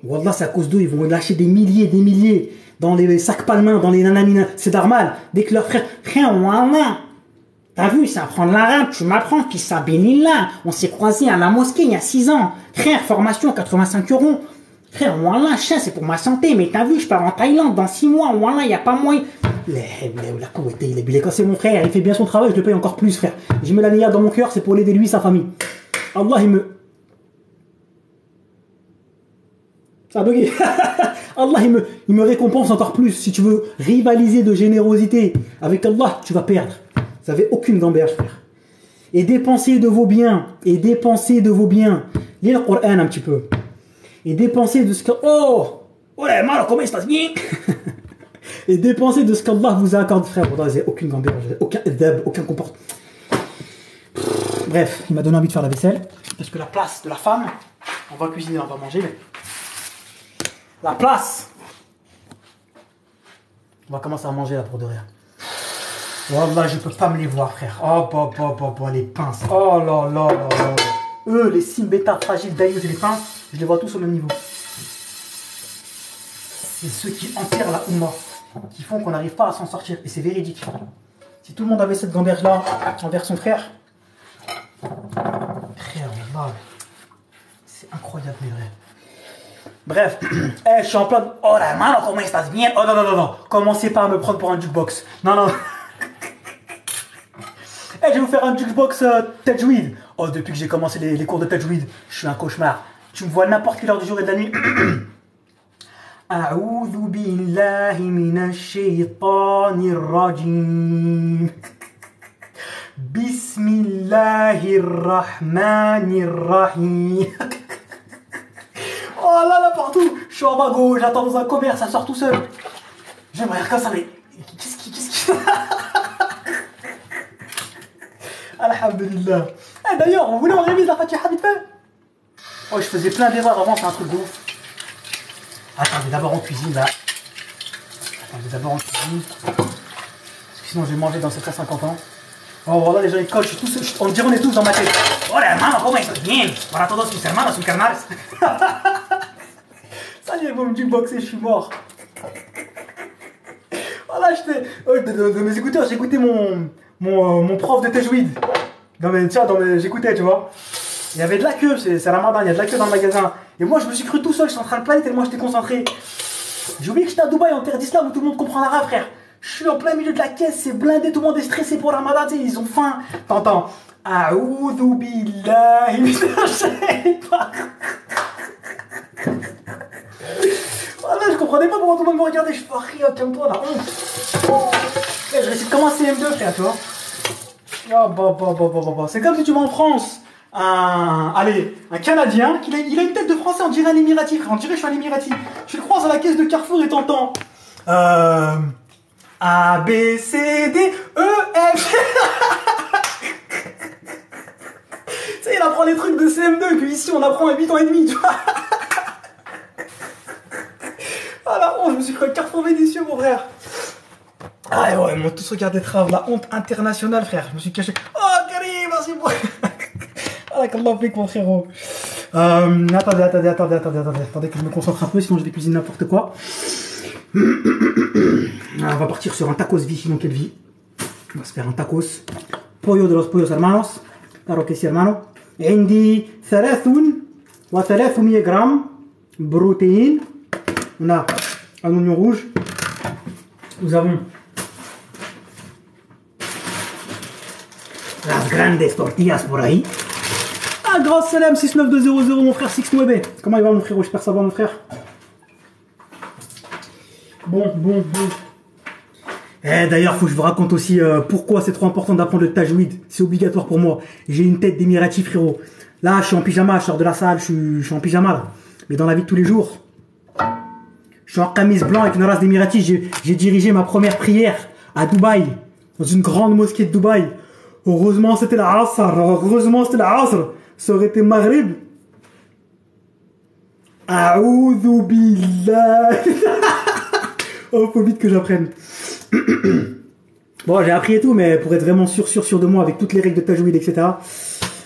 Wallah, c'est à cause d'eux. Ils vont lâcher des milliers dans les sacs palmains, dans les nananinas. C'est normal. Dès que leur frère, wallah, t'as vu, c'est apprendre l'arabe, tu m'apprends, qui s'habille là. On s'est croisés à la mosquée il y a 6 ans. Frère, formation, 85 €. Frère, wallah, chien, c'est pour ma santé. Mais t'as vu, je pars en Thaïlande dans 6 mois. Wallah, il n'y a pas moyen. Quand c'est mon frère, il fait bien son travail, je le paye encore plus, frère. Je mets la niya dans mon cœur, c'est pour l'aider lui, sa famille. Allah, ça a bugué. Allah, il me récompense encore plus. Si tu veux rivaliser de générosité avec Allah, tu vas perdre. Vous n'avez aucune gamberge, frère. Et dépensez de vos biens. Lis le Coran un petit peu. Et dépensez de ce que... Oh là, mal, comment il se passe bien. Et dépensez de ce qu'Allah vous a accordé, frère. Vous n'avez aucune gamberge, aucun comportement. Bref, il m'a donné envie de faire la vaisselle. Parce que la place de la femme, on va cuisiner, on va manger, mais... La place. On va commencer à manger là pour de rien. Wallah, je peux pas me les voir, frère. Oh, les pinces. Oh là. Eux, les signes bêta fragiles d'Aïeuse et les pinces, je les vois tous au même niveau. C'est ceux qui enterrent la Oumma, qui font qu'on n'arrive pas à s'en sortir. Et c'est véridique. Si tout le monde avait cette gamberge-là envers son frère, wallah, c'est incroyable, mais vrai. Bref, je suis en plein... Oh la mano, comment il se passe bien. Oh non. Commencez pas à me prendre pour un jukebox. Non. Je vais vous faire un jukebox tajwid. Oh, depuis que j'ai commencé les cours de tajwid, je suis un cauchemar. Tu me vois à n'importe quelle heure du jour et de la nuit. A'oudhu billahi minash shaytanir rajim. Bismillahirrahmanirrahim. Oh là partout. Je suis en bas gauche, j'attends dans un commerce, ça sort tout seul. J'aimerais rire comme ça, mais qu'est-ce qui... Alhamdulillah. D'ailleurs, on voulait en réviser la Fatiha vite fait. Oh, je faisais plein d'erreurs avant, c'est un truc de ouf. Attendez, d'abord on cuisine là. Parce que sinon je vais manger dans 750 ans. Oh voilà, les gens ils collent, on dirait on est tous dans ma tête. Hola hermano, ¿cómo estás? Bien. Para todos mis hermanos y carnales. Ça y est, vous me jukeboxer, je suis mort. Voilà, de mes écouteurs, j'écoutais mon prof de tajwid. J'écoutais, tu vois. Il y avait de la queue, c'est Ramadan, il y a de la queue dans le magasin. Et moi, je me suis cru tout seul, je suis en train de planer tellement j'étais concentré. J'ai oublié que j'étais à Dubaï, en terre d'islam, où tout le monde comprend l'arabe, frère. Je suis en plein milieu de la caisse, c'est blindé, tout le monde est stressé pour Ramadan, tu sais, ils ont faim. T'entends? A'oudhu billahi minash shaitan. Voilà, je comprenais pas pourquoi tout le monde me regardait. Je fais rien, calme-toi, la honte. Je récite comme un CM2, frère, tu vois. C'est comme si tu vas en France. Un Canadien, il a une tête de français, on dirait un émirati, frère. On dirait que je suis un émirati. Tu le croises à la caisse de Carrefour et t'entends. A, B, C, D, E, F. Tu sais, il apprend les trucs de CM2 que ici on apprend à 8 ans et demi, tu vois. Ah la honte, je me suis cru Carrefour Vénitieux, mon frère. Ah ouais, ils m'ont tous regardé trave, la honte internationale, frère. Je me suis caché. Oh, Karim, merci beaucoup. Ah, qu'Allah fait, mon frérot. Attendez, que je me concentre un peu, sinon je vais cuisiner n'importe quoi. On va partir sur un tacos Vichy, donc quelle vie. On va se faire un tacos. Pollo de los pollos hermanos. Claro que sí, hermano. عندي 300 grammes protéines. On a un oignon rouge. Nous avons las grandes tortillas por ahí. Ah, grâce salam 69200, mon frère 69. Comment il va, mon frérot? J'espère que ça va, mon frère. Bon. D'ailleurs, faut que je vous raconte aussi pourquoi c'est trop important d'apprendre le tajwid. C'est obligatoire pour moi. J'ai une tête d'émirati, frérot. Là, je suis en pyjama, je sors de la salle, je suis en pyjama, là. Mais dans la vie de tous les jours, je suis en camis blanc avec une race d'émirati. J'ai dirigé ma première prière à Dubaï, dans une grande mosquée de Dubaï. Heureusement, c'était la Asr. Ça aurait été Maghrib. A'oudhu billah. Oh, faut vite que j'apprenne. Bon, j'ai appris et tout, mais pour être vraiment sûr de moi, avec toutes les règles de tajwid, etc.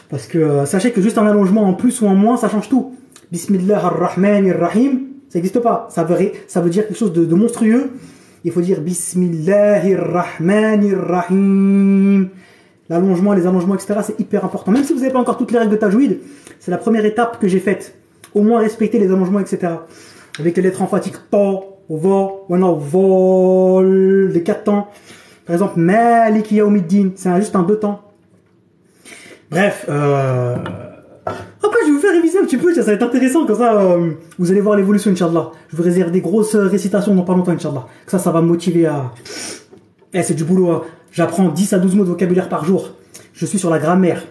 Parce que sachez que juste un allongement en plus ou en moins, ça change tout. Bismillah ar-Rahman ar-Rahim, ça n'existe pas. Ça veut dire quelque chose de monstrueux. Il faut dire Bismillah ar-Rahman ar-Rahim. L'allongement, les allongements, etc. c'est hyper important. Même si vous n'avez pas encore toutes les règles de tajwid, c'est la première étape que j'ai faite. Au moins respecter les allongements, etc. Avec les lettres emphatiques ta, vol, les 4 temps. Par exemple, Malik Yawmiddin, c'est juste un 2 temps. Bref, après je vais vous faire réviser un petit peu, ça va être intéressant, comme ça vous allez voir l'évolution, Inch'Allah. Je vous réserve des grosses récitations dans pas longtemps, Inch'Allah. Ça va me motiver à... c'est du boulot, hein. J'apprends 10 à 12 mots de vocabulaire par jour. Je suis sur la grammaire.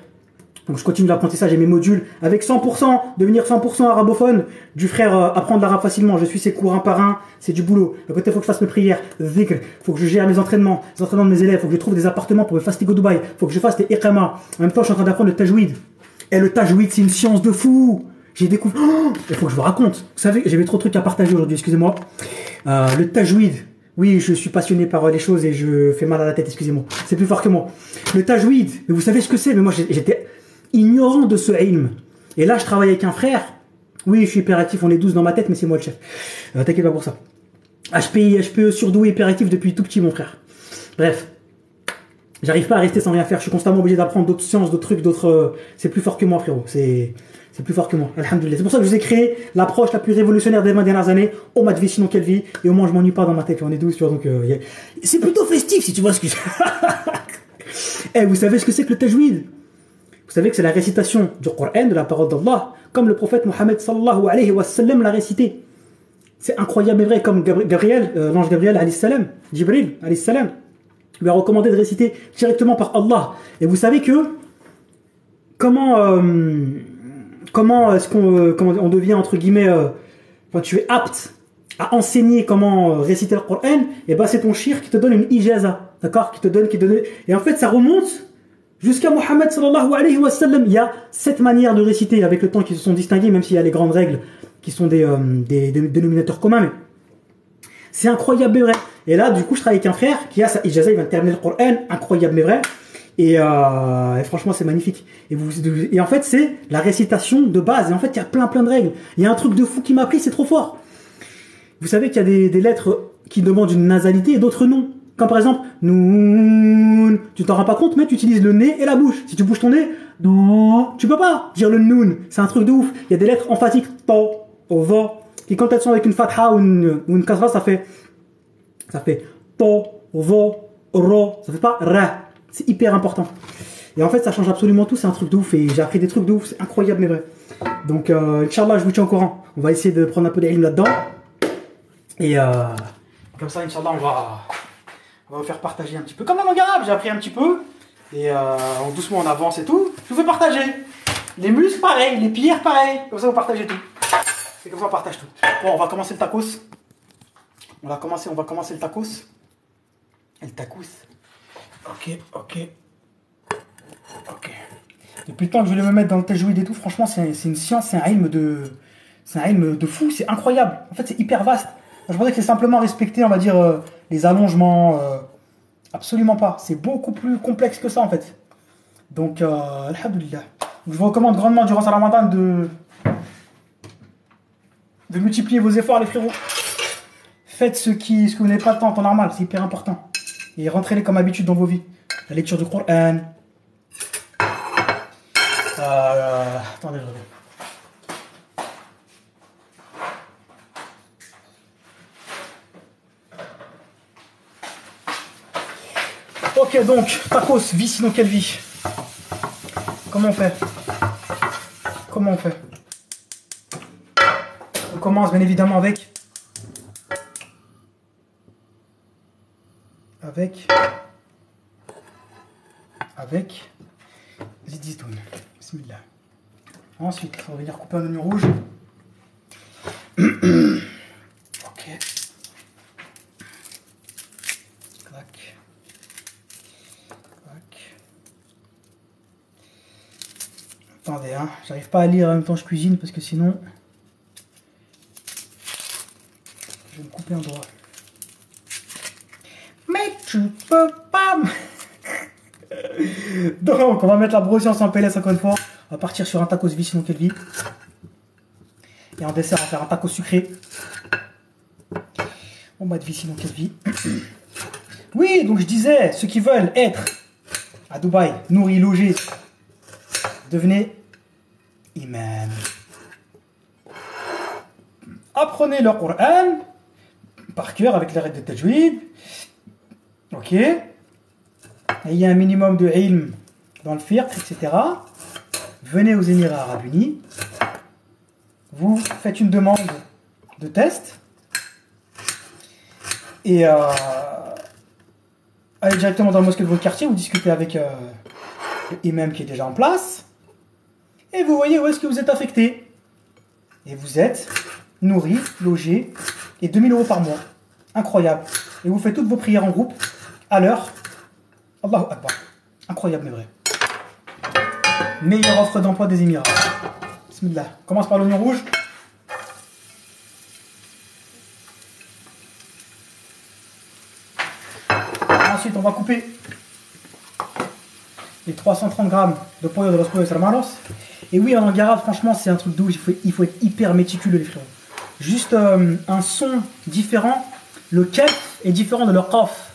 Donc je continue l'apprentissage et mes modules avec 100%, devenir 100% arabophone, du frère apprendre l'arabe facilement. Je suis ses cours un par un, c'est du boulot. À côté, il faut que je fasse mes prières, dhikr, faut que je gère mes entraînements, les entraînements de mes élèves, faut que je trouve des appartements pour me fatiguer au Dubaï, faut que je fasse des iqama. En même temps, je suis en train d'apprendre le tajwid. Et le tajwid, c'est une science de fou. J'ai découvert... Oh, il faut que je vous raconte. Vous savez, j'avais trop de trucs à partager aujourd'hui, excusez-moi. Le tajwid. Oui, je suis passionné par les choses et je fais mal à la tête, excusez-moi. C'est plus fort que moi. Le tajwid, mais vous savez ce que c'est? Mais moi, j'étais ignorant de ce ilm. Et là, je travaille avec un frère. Oui, je suis hyperactif, on est 12 dans ma tête, mais c'est moi le chef. T'inquiète pas pour ça. HPI, HPE, surdoué, hyperactif depuis tout petit, mon frère. Bref. J'arrive pas à rester sans rien faire. Je suis constamment obligé d'apprendre d'autres sciences, d'autres trucs, d'autres... C'est plus fort que moi, frérot. C'est plus fort que moi. Alhamdoulilah. C'est pour ça que je vous ai créé l'approche la plus révolutionnaire des 20 dernières années. On m'a vie, sinon quelle vie. Et au moins, je m'ennuie pas dans ma tête. On est 12, tu vois. Donc, c'est plutôt festif, si tu vois ce que je... Eh, vous savez ce que c'est que le tajwid? Vous savez que c'est la récitation du Coran, de la parole d'Allah, comme le prophète Mohammed sallallahu alayhi wa sallam l'a récité. C'est incroyable et vrai, comme Gabriel, l'ange Gabriel alayhi salam, Jibril alayhi salam, lui a recommandé de réciter directement par Allah. Et vous savez que comment est-ce qu'on devient entre guillemets quand tu es apte à enseigner comment réciter le Coran, et ben c'est ton shir qui te donne une ijaza, d'accord, qui te donne et en fait ça remonte jusqu'à Mohammed sallallahu alayhi wa sallam. Il y a 7 manières de réciter avec le temps qui se sont distinguées, même s'il y a les grandes règles qui sont des dénominateurs communs, mais c'est incroyable mais vrai. Et là, du coup, je travaille avec un frère qui a sa ijaza, il vient de terminer le Coran, incroyable mais vrai. Et franchement, c'est magnifique. Et en fait, c'est la récitation de base. Et en fait, il y a plein de règles. Il y a un truc de fou qui m'a appris, c'est trop fort. Vous savez qu'il y a des lettres qui demandent une nasalité et d'autres non. Comme par exemple, noun. Tu t'en rends pas compte, mais tu utilises le nez et la bouche. Si tu bouges ton nez, non, tu peux pas dire le noun. C'est un truc de ouf. Il y a des lettres emphatiques, to, va. Et quand elles sont avec une fatha ou une kasra, ça fait to, va, ro. Ça fait pas ra. C'est hyper important. Et en fait, ça change absolument tout. C'est un truc de ouf. Et j'ai appris des trucs de ouf. C'est incroyable, mais vrai. Donc, Inch'Allah, je vous tiens au courant. On va essayer de prendre un peu d'ilm là-dedans. Et comme ça, Inch'Allah, on va vous faire partager un petit peu. Comme la langue arabe, j'ai appris un petit peu. Et doucement, on avance et tout. Je vous fais partager. Les muscles, pareil. Les pierres, pareil. Comme ça, vous partagez tout. Et comme ça, on partage tout. Bon, on va commencer le tacos. On va commencer le tacos. Et le tacos. Ok. Depuis le temps que je voulais me mettre dans le tajwid et tout, franchement, c'est une science, c'est un ilm de fou, c'est incroyable. En fait, c'est hyper vaste. Je pensais que c'est simplement respecter, on va dire, les allongements. Absolument pas. C'est beaucoup plus complexe que ça, en fait. Donc, alhamdoulilah. Je vous recommande grandement durant ce ramadan de multiplier vos efforts, les frérots. Faites ce que vous n'avez pas le temps en temps normal, c'est hyper important. Et rentrez-les comme habitude dans vos vies. La lecture du Coran. Attendez, je reviens. Ok, donc, tacos, vie, sinon quelle vie? Comment on fait? On commence bien évidemment avec ziditoun. Bismillah. Ensuite, on va venir couper un oignon rouge. Ok. Clac. Attendez, hein, j'arrive pas à lire en même temps que je cuisine parce que sinon je vais me couper un doigt. Mais tu peux pas. Donc, on va mettre la broscience en PLS encore une fois. On va partir sur un tacos vie, sinon quelle vie. Et en dessert, on va faire un taco sucré. On va de vie, sinon quelle vie. Oui, donc je disais, ceux qui veulent être à Dubaï, nourris, logés, devenez imam. Apprenez le Coran par cœur avec les règles de tajwid. Ok. Ayez un minimum de ilm dans le fiqh, etc. Venez aux Émirats Arabes Unis. Vous faites une demande de test. Et allez directement dans la mosquée de votre quartier. Vous discutez avec l'imam qui est déjà en place. Et vous voyez où est-ce que vous êtes affecté. Et vous êtes nourri, logé. Et 2000 € par mois. Incroyable. Et vous faites toutes vos prières en groupe. À l'heure. Allahu Akbar. Incroyable mais vrai. Meilleure offre d'emploi des Émirats. Bismillah. On commence par l'oignon rouge. Ensuite, on va couper les 330 grammes de pollo de los pollos hermanos. Et oui, en langue arabe, franchement, c'est un truc d'où il faut être hyper méticuleux, les frérots. Juste un son différent. Le kef est différent de le qaf.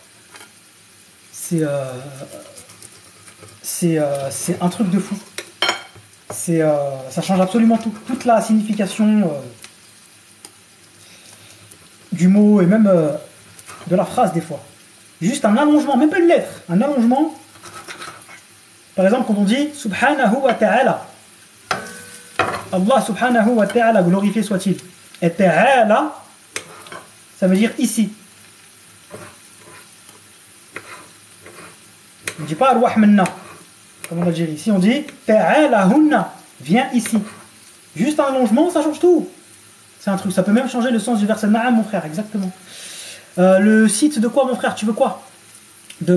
C'est un truc de fou. Ça change absolument tout. Toute la signification du mot et même de la phrase des fois. Juste un allongement, même pas une lettre, un allongement. Par exemple, quand on dit Subhanahu wa ta'ala. Allah subhanahu wa ta'ala, glorifié soit-il. Et ta'ala, ça veut dire ici. On ne dit pas Arwah minna, comme en Algérie. Ici on dit Ta'ala hunna, viens ici. Juste un allongement, ça change tout. C'est un truc, ça peut même changer le sens du verset Na'am, mon frère, exactement. Le site de quoi, mon frère? Tu veux quoi?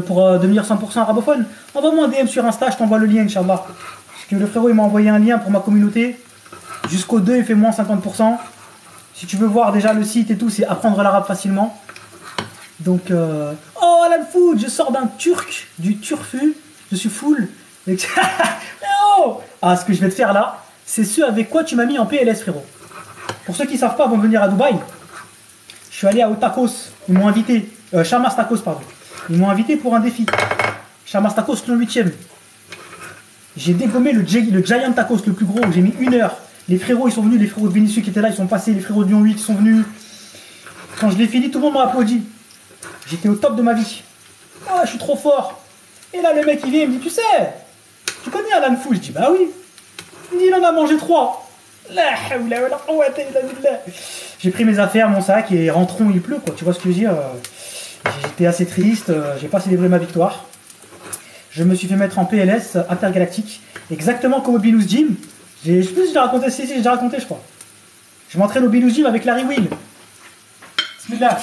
Pour devenir 100% arabophone? Envoie-moi un DM sur Insta, je t'envoie le lien, Inch'Allah. Parce que le frérot, il m'a envoyé un lien pour ma communauté. Jusqu'au 2, il fait moins 50%. Si tu veux voir déjà le site et tout, c'est apprendre l'arabe facilement. Donc, oh, Alan Food, je sors d'un turc, du turfu. je suis full. Oh ah, ce que je vais te faire là, c'est ce avec quoi tu m'as mis en PLS, frérot. Pour ceux qui ne savent pas, avant de venir à Dubaï, je suis allé à Tacos. Ils m'ont invité. Shamas Tacos, pardon. Ils m'ont invité pour un défi. Shamas Tacos, le 8e. J'ai dégommé le Giant Tacos, le plus gros. J'ai mis 1 heure. Les frérots, ils sont venus. Les frérots de Vénissieux qui étaient là, ils sont passés. Les frérots de Lyon 8 sont venus. Quand je l'ai fini, tout le monde m'a applaudi. J'étais au top de ma vie. Ah, je suis trop fort. Et là, le mec, il vient, il me dit, tu sais, tu connais Alan Fou? Je dis, bah oui. Il dit, il en a mangé 3. J'ai pris mes affaires, mon sac, et rentrons, il pleut, quoi. Tu vois ce que je veux dire? J'étais assez triste, j'ai pas célébré ma victoire. Je me suis fait mettre en PLS intergalactique, exactement comme au Binous Gym. Je sais plus si j'ai raconté, si j'ai déjà raconté, je crois. Je m'entraîne au Binous Gym avec Larry Will. Bismillah.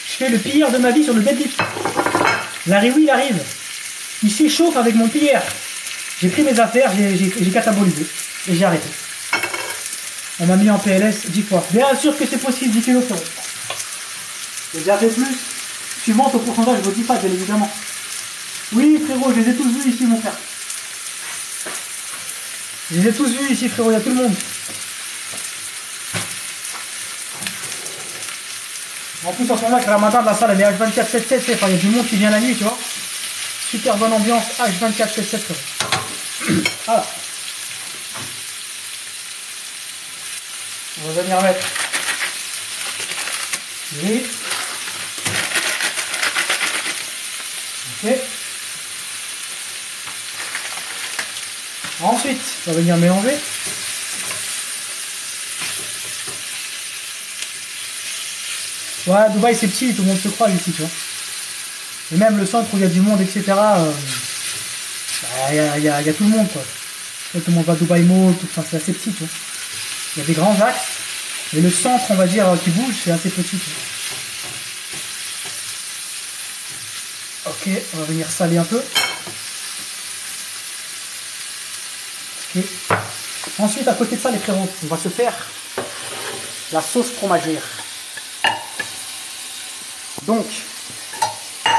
Je fais le pilleur de ma vie sur le deadlift. Larry Will arrive. Il s'échauffe avec mon pilleur. J'ai pris mes affaires, j'ai catabolisé. Et j'ai arrêté. On m'a mis en PLS 10 fois. Bien sûr que c'est possible, 10 kg frérot. J'ai déjà fait plus. Suivant au pourcentage, je ne vous dis pas, bien évidemment. Oui, frérot, je les ai tous vus ici, mon frère. Je les ai tous vus ici, frérot, il y a tout le monde. En plus, en ce moment, avec Ramadan, la salle, elle est H24/7/7. Enfin, il y a du monde qui vient la nuit, tu vois. Super bonne ambiance, H24/7/7. Voilà. On va venir mettre. Oui. Ok. Ensuite, on va venir mélanger. Ouais, Dubaï c'est petit, tout le monde se croise ici, tu vois. Et même le centre où il y a du monde, etc. Il y a tout le monde, quoi. Tout le monde va à Dubaï Mall, tout ça, c'est assez petit, tu vois. Il y a des grands axes. Et le centre, on va dire, qui bouge, c'est assez petit. Tu vois. Ok, on va venir saler un peu. Ok. Ensuite, à côté de ça, les frérots, on va se faire la sauce fromagère. Donc, on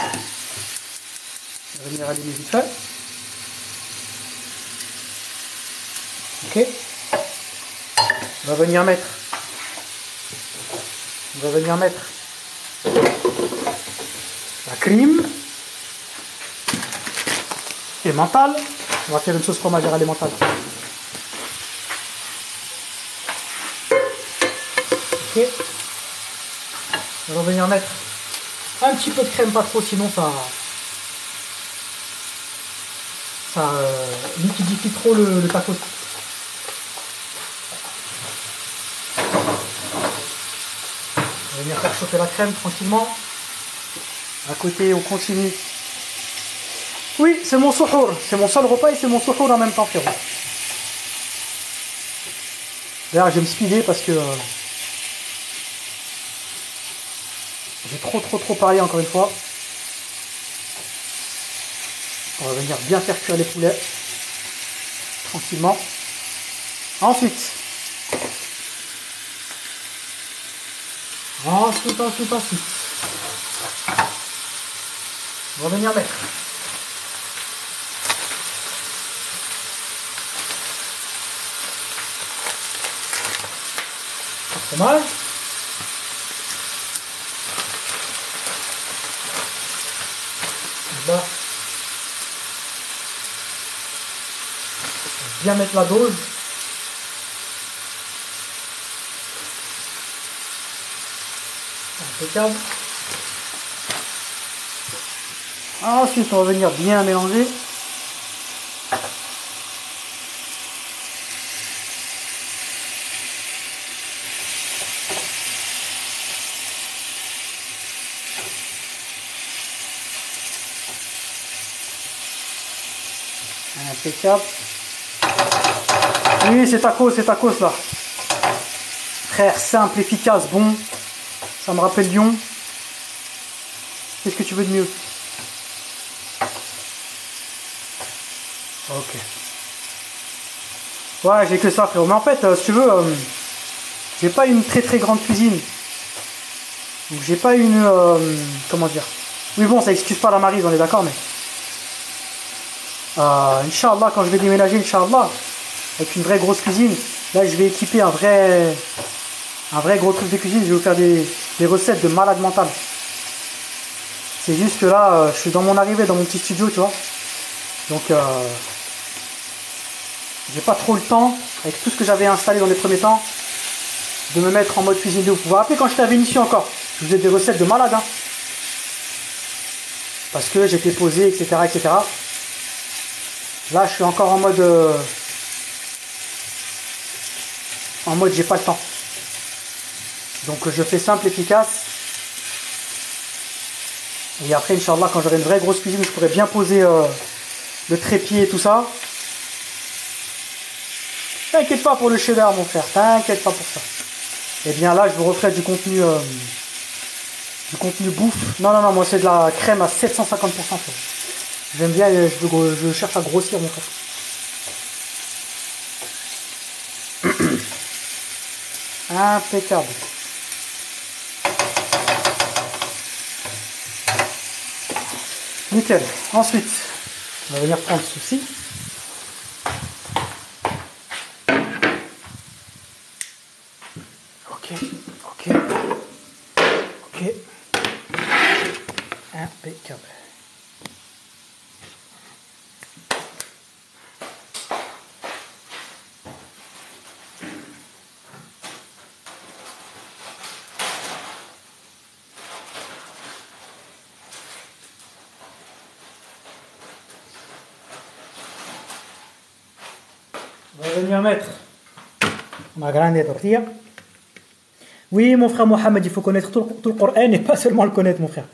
va venir allumer vite fait. Ok. On va venir mettre la crème et mentale. On va faire une sauce fromagère alimentale. Ok. On va venir mettre un petit peu de crème, pas trop, sinon ça liquidifie trop le tacos. On va venir faire chauffer la crème tranquillement. À côté, on continue. Oui, c'est mon souhour. C'est mon seul repas et c'est mon souhour en même temps, frérot. D'ailleurs, je vais me speeder parce que j'ai trop parlé encore une fois. On va venir bien faire cuire les poulets. Tranquillement. Ensuite. Ensuite. On va venir mettre le fromage. Là. Bien mettre la dose. Impeccable. Ensuite, on va venir bien mélanger. Impeccable. Oui, c'est tacos là. Frère, simple, efficace, bon. Ça me rappelle Lyon. Qu'est-ce que tu veux de mieux? Ok. Ouais, j'ai que ça, frérot. Mais en fait, si tu veux, j'ai pas une très grande cuisine. Donc j'ai pas une... comment dire? Oui bon, ça excuse pas la Maryse, on est d'accord, mais... Inch'Allah, quand je vais déménager, Inch'Allah, avec une vraie grosse cuisine, là je vais équiper un vrai gros truc de cuisine, je vais vous faire des recettes de malade mental. C'est juste que là, je suis dans mon arrivée, dans mon petit studio, tu vois. Donc, j'ai pas trop le temps, avec tout ce que j'avais installé dans les premiers temps, de me mettre en mode cuisine de ouf. Vous vous rappelez quand j'étais à Vénissieux encore, je faisais des recettes de malade, hein. Parce que j'étais posé, etc., etc. Là, je suis encore en mode j'ai pas le temps. Donc, je fais simple, efficace. Et après, Inch'Allah, quand j'aurai une vraie grosse cuisine, je pourrai bien poser le trépied et tout ça. T'inquiète pas pour le cheddar, mon frère. T'inquiète pas pour ça. Et bien là, je vous referai du contenu bouffe. Non, non, non, moi c'est de la crème à 750%. J'aime bien, je cherche à grossir, mon frère. Impeccable. Nickel. Ensuite, on va venir prendre ceci. Ok, ok, ok. Impeccable. On va venir mettre ma grande tortilla. Oui, mon frère Mohamed, il faut connaître tout le Coran et pas seulement le connaître, mon frère.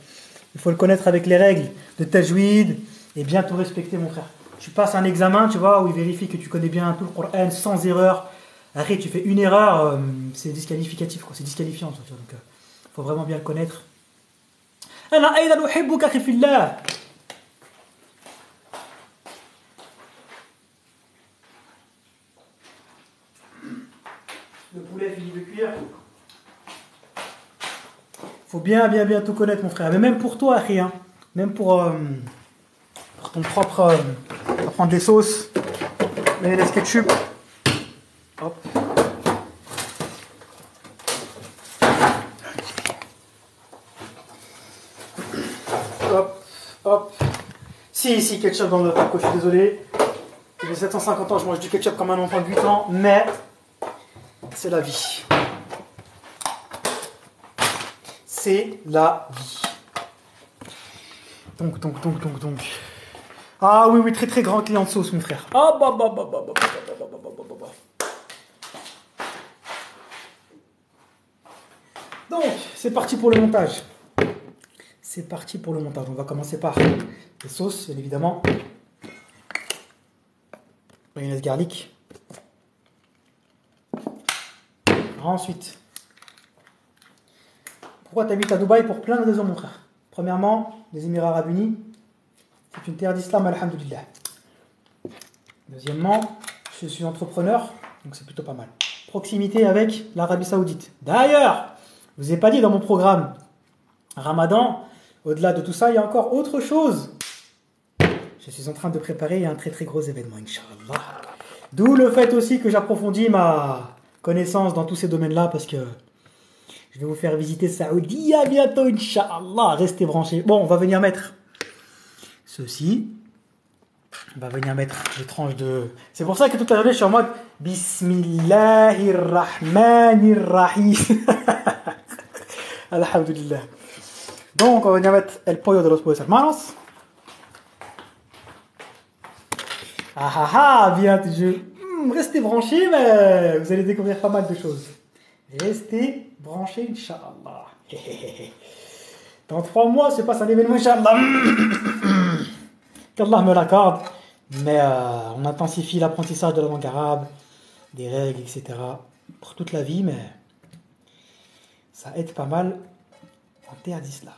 Il faut le connaître avec les règles de tajwid et bien tout respecter, mon frère. Tu passes un examen, tu vois, où il vérifie que tu connais bien tout le Coran sans erreur. Après, tu fais une erreur, c'est disqualificatif, quoi. C'est disqualifiant. Donc, il faut vraiment bien le connaître. أنا أيضا أحبك أخي في الله. Le poulet fini de cuire. Faut bien tout connaître, mon frère. Mais même pour toi, Akhi, hein. Même pour ton propre... on va prendre des sauces, mayonnaise, ketchup. Hop. Hop, hop. Si, ketchup dans le taco, je suis désolé. J'ai 750 ans, je mange du ketchup comme un enfant de 8 ans, mais c'est la vie. C'est la vie. Donc. Ah oui, très grand client de sauce, mon frère. Ah bah. Donc, c'est parti pour le montage. On va commencer par les sauces, bien évidemment. Mayonnaise garlic. Ensuite, pourquoi tu habites à Dubaï? Pour plein de raisons, mon frère. Premièrement, les Émirats Arabes Unis, c'est une terre d'islam, alhamdoulilah. Deuxièmement, je suis entrepreneur, donc c'est plutôt pas mal. Proximité avec l'Arabie Saoudite. D'ailleurs, je vous ai pas dit dans mon programme Ramadan, au-delà de tout ça, il y a encore autre chose. Je suis en train de préparer un très gros événement, Inch'Allah. D'où le fait aussi que j'approfondis ma connaissance dans tous ces domaines-là, parce que je vais vous faire visiter Saoudi à bientôt, Inch'Allah. Restez branchés. Bon, on va venir mettre ceci. On va venir mettre des tranches de... C'est pour ça que toute la journée, je suis en mode Bismillahirrahmanirrahim. Alhamdulillah. Donc, on va venir mettre el pollo de los pollos hermanos. Bien, restez branchés, mais vous allez découvrir pas mal de choses. Restez branchés, Inch'Allah. Dans 3 mois, se passe un événement, Inch'Allah. Qu'Allah me l'accorde. Mais on intensifie l'apprentissage de la langue arabe, des règles, etc. pour toute la vie, mais ça aide pas mal en terre d'islam.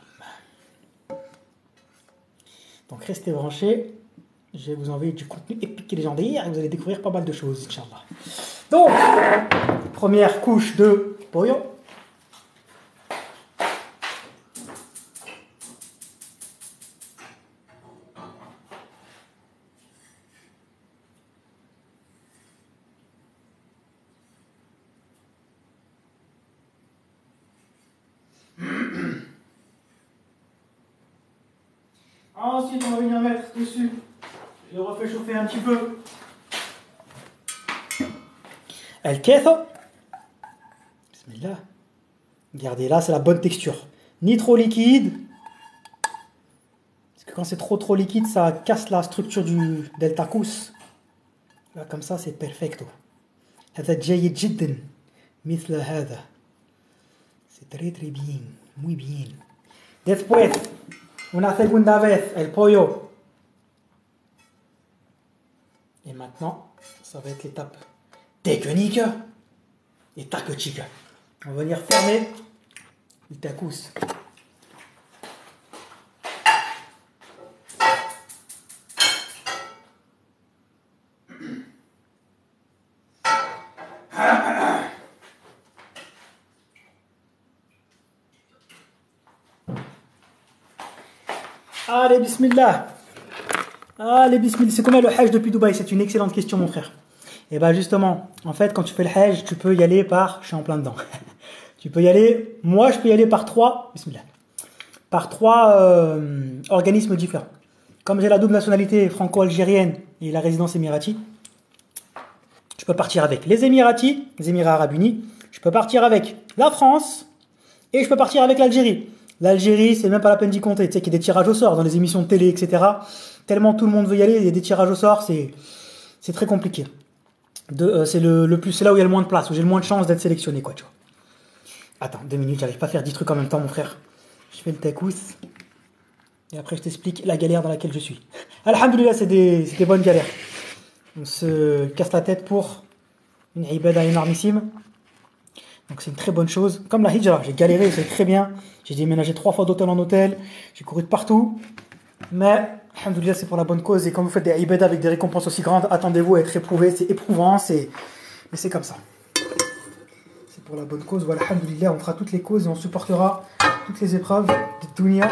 Donc restez branchés. Je vais vous envoyer du contenu épique et légendaire et vous allez découvrir pas mal de choses, Inch'Allah. Donc, première couche de pollo. Ensuite, on va venir mettre dessus. Je le refais chauffer un petit peu. El queso. Bismillah. Regardez, là, c'est la bonne texture. Ni trop liquide. Parce que quand c'est trop liquide, ça casse la structure del tacos. Là, comme ça, c'est perfecto. هذا جيد جدا مثل هذا. C'est très bien. Muy bien. Después, una segunda vez, el pollo. Et maintenant, ça va être l'étape technique et tactique. On va venir fermer le tacos. Allez, bismillah. Allez, bismillah. C'est combien le hajj depuis Dubaï? C'est une excellente question, mon frère. Et bien justement, en fait, quand tu fais le hajj, tu peux y aller par... Je suis en plein dedans. Tu peux y aller... Moi, je peux y aller par 3... Bismillah. Par 3 organismes différents. Comme j'ai la double nationalité franco-algérienne et la résidence émiratie, je peux partir avec les Émiratis, les Émirats Arabes Unis. Je peux partir avec la France et je peux partir avec l'Algérie. L'Algérie, c'est même pas la peine d'y compter. Tu sais qu'il y a des tirages au sort dans les émissions de télé, etc. Tellement tout le monde veut y aller, il y a des tirages au sort, c'est très compliqué. C'est là où il y a le moins de place, où j'ai le moins de chances d'être sélectionné, quoi, tu vois. Attends, 2 minutes, j'arrive pas à faire 10 trucs en même temps, mon frère. Je fais le tacos. Et après, je t'explique la galère dans laquelle je suis. Alhamdulillah, c'est des bonnes galères. On se casse la tête pour une ibada énormissime. Donc c'est une très bonne chose. Comme la hijra, j'ai galéré, c'est très bien. J'ai déménagé 3 fois d'hôtel en hôtel. J'ai couru de partout. Mais, alhamdoulilah, c'est pour la bonne cause. Et quand vous faites des ibadah avec des récompenses aussi grandes, attendez-vous à être éprouvé. C'est éprouvant, mais c'est comme ça. C'est pour la bonne cause. Voilà, alhamdoulilah, on fera toutes les causes et on supportera toutes les épreuves de dunya.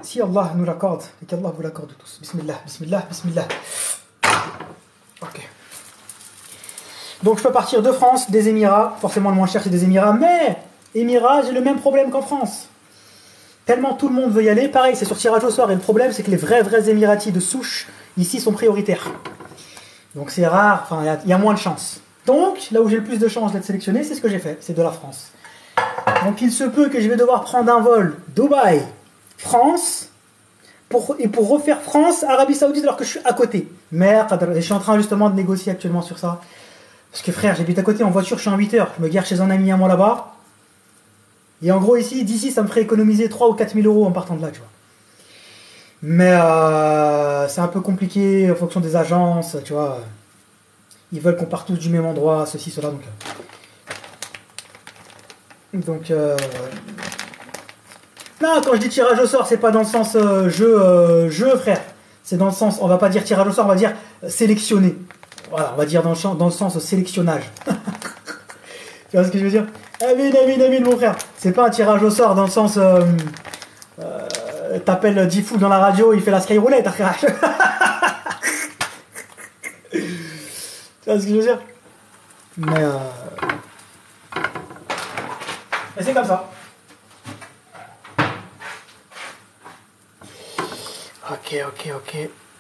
Si Allah nous l'accorde, et qu'Allah vous l'accorde tous. Bismillah, bismillah, bismillah. Ok. Donc je peux partir de France, des Émirats. Forcément, le moins cher, c'est des Émirats. Mais, Émirats, j'ai le même problème qu'en France. Tellement tout le monde veut y aller, pareil, c'est sur tirage au sort. Et le problème, c'est que les vrais Émiratis de souche, ici, sont prioritaires. Donc c'est rare, enfin, il y a moins de chances. Donc, là où j'ai le plus de chances d'être sélectionné, c'est ce que j'ai fait, c'est de la France. Donc il se peut que je vais devoir prendre un vol Dubaï, France, pour refaire France, Arabie Saoudite, alors que je suis à côté. Merde, je suis en train justement de négocier actuellement sur ça. Parce que frère, j'habite à côté en voiture, je suis en 8 heures. Je me gare chez un ami à moi là-bas. Et en gros, d'ici, ça me ferait économiser 3 ou 4 000 euros en partant de là, tu vois. Mais c'est un peu compliqué en fonction des agences, tu vois. Ils veulent qu'on parte tous du même endroit, ceci, cela, donc non, quand je dis tirage au sort, c'est pas dans le sens jeu, frère. C'est dans le sens, on va pas dire tirage au sort, on va dire sélectionner. Voilà, on va dire dans le sens sélectionnage. Tu vois ce que je veux dire? Amin, mon frère. C'est pas un tirage au sort dans le sens t'appelles Diffou dans la radio, il fait la skyroulette, frère. Tu vois ce que je veux dire? Mais c'est comme ça. Ok.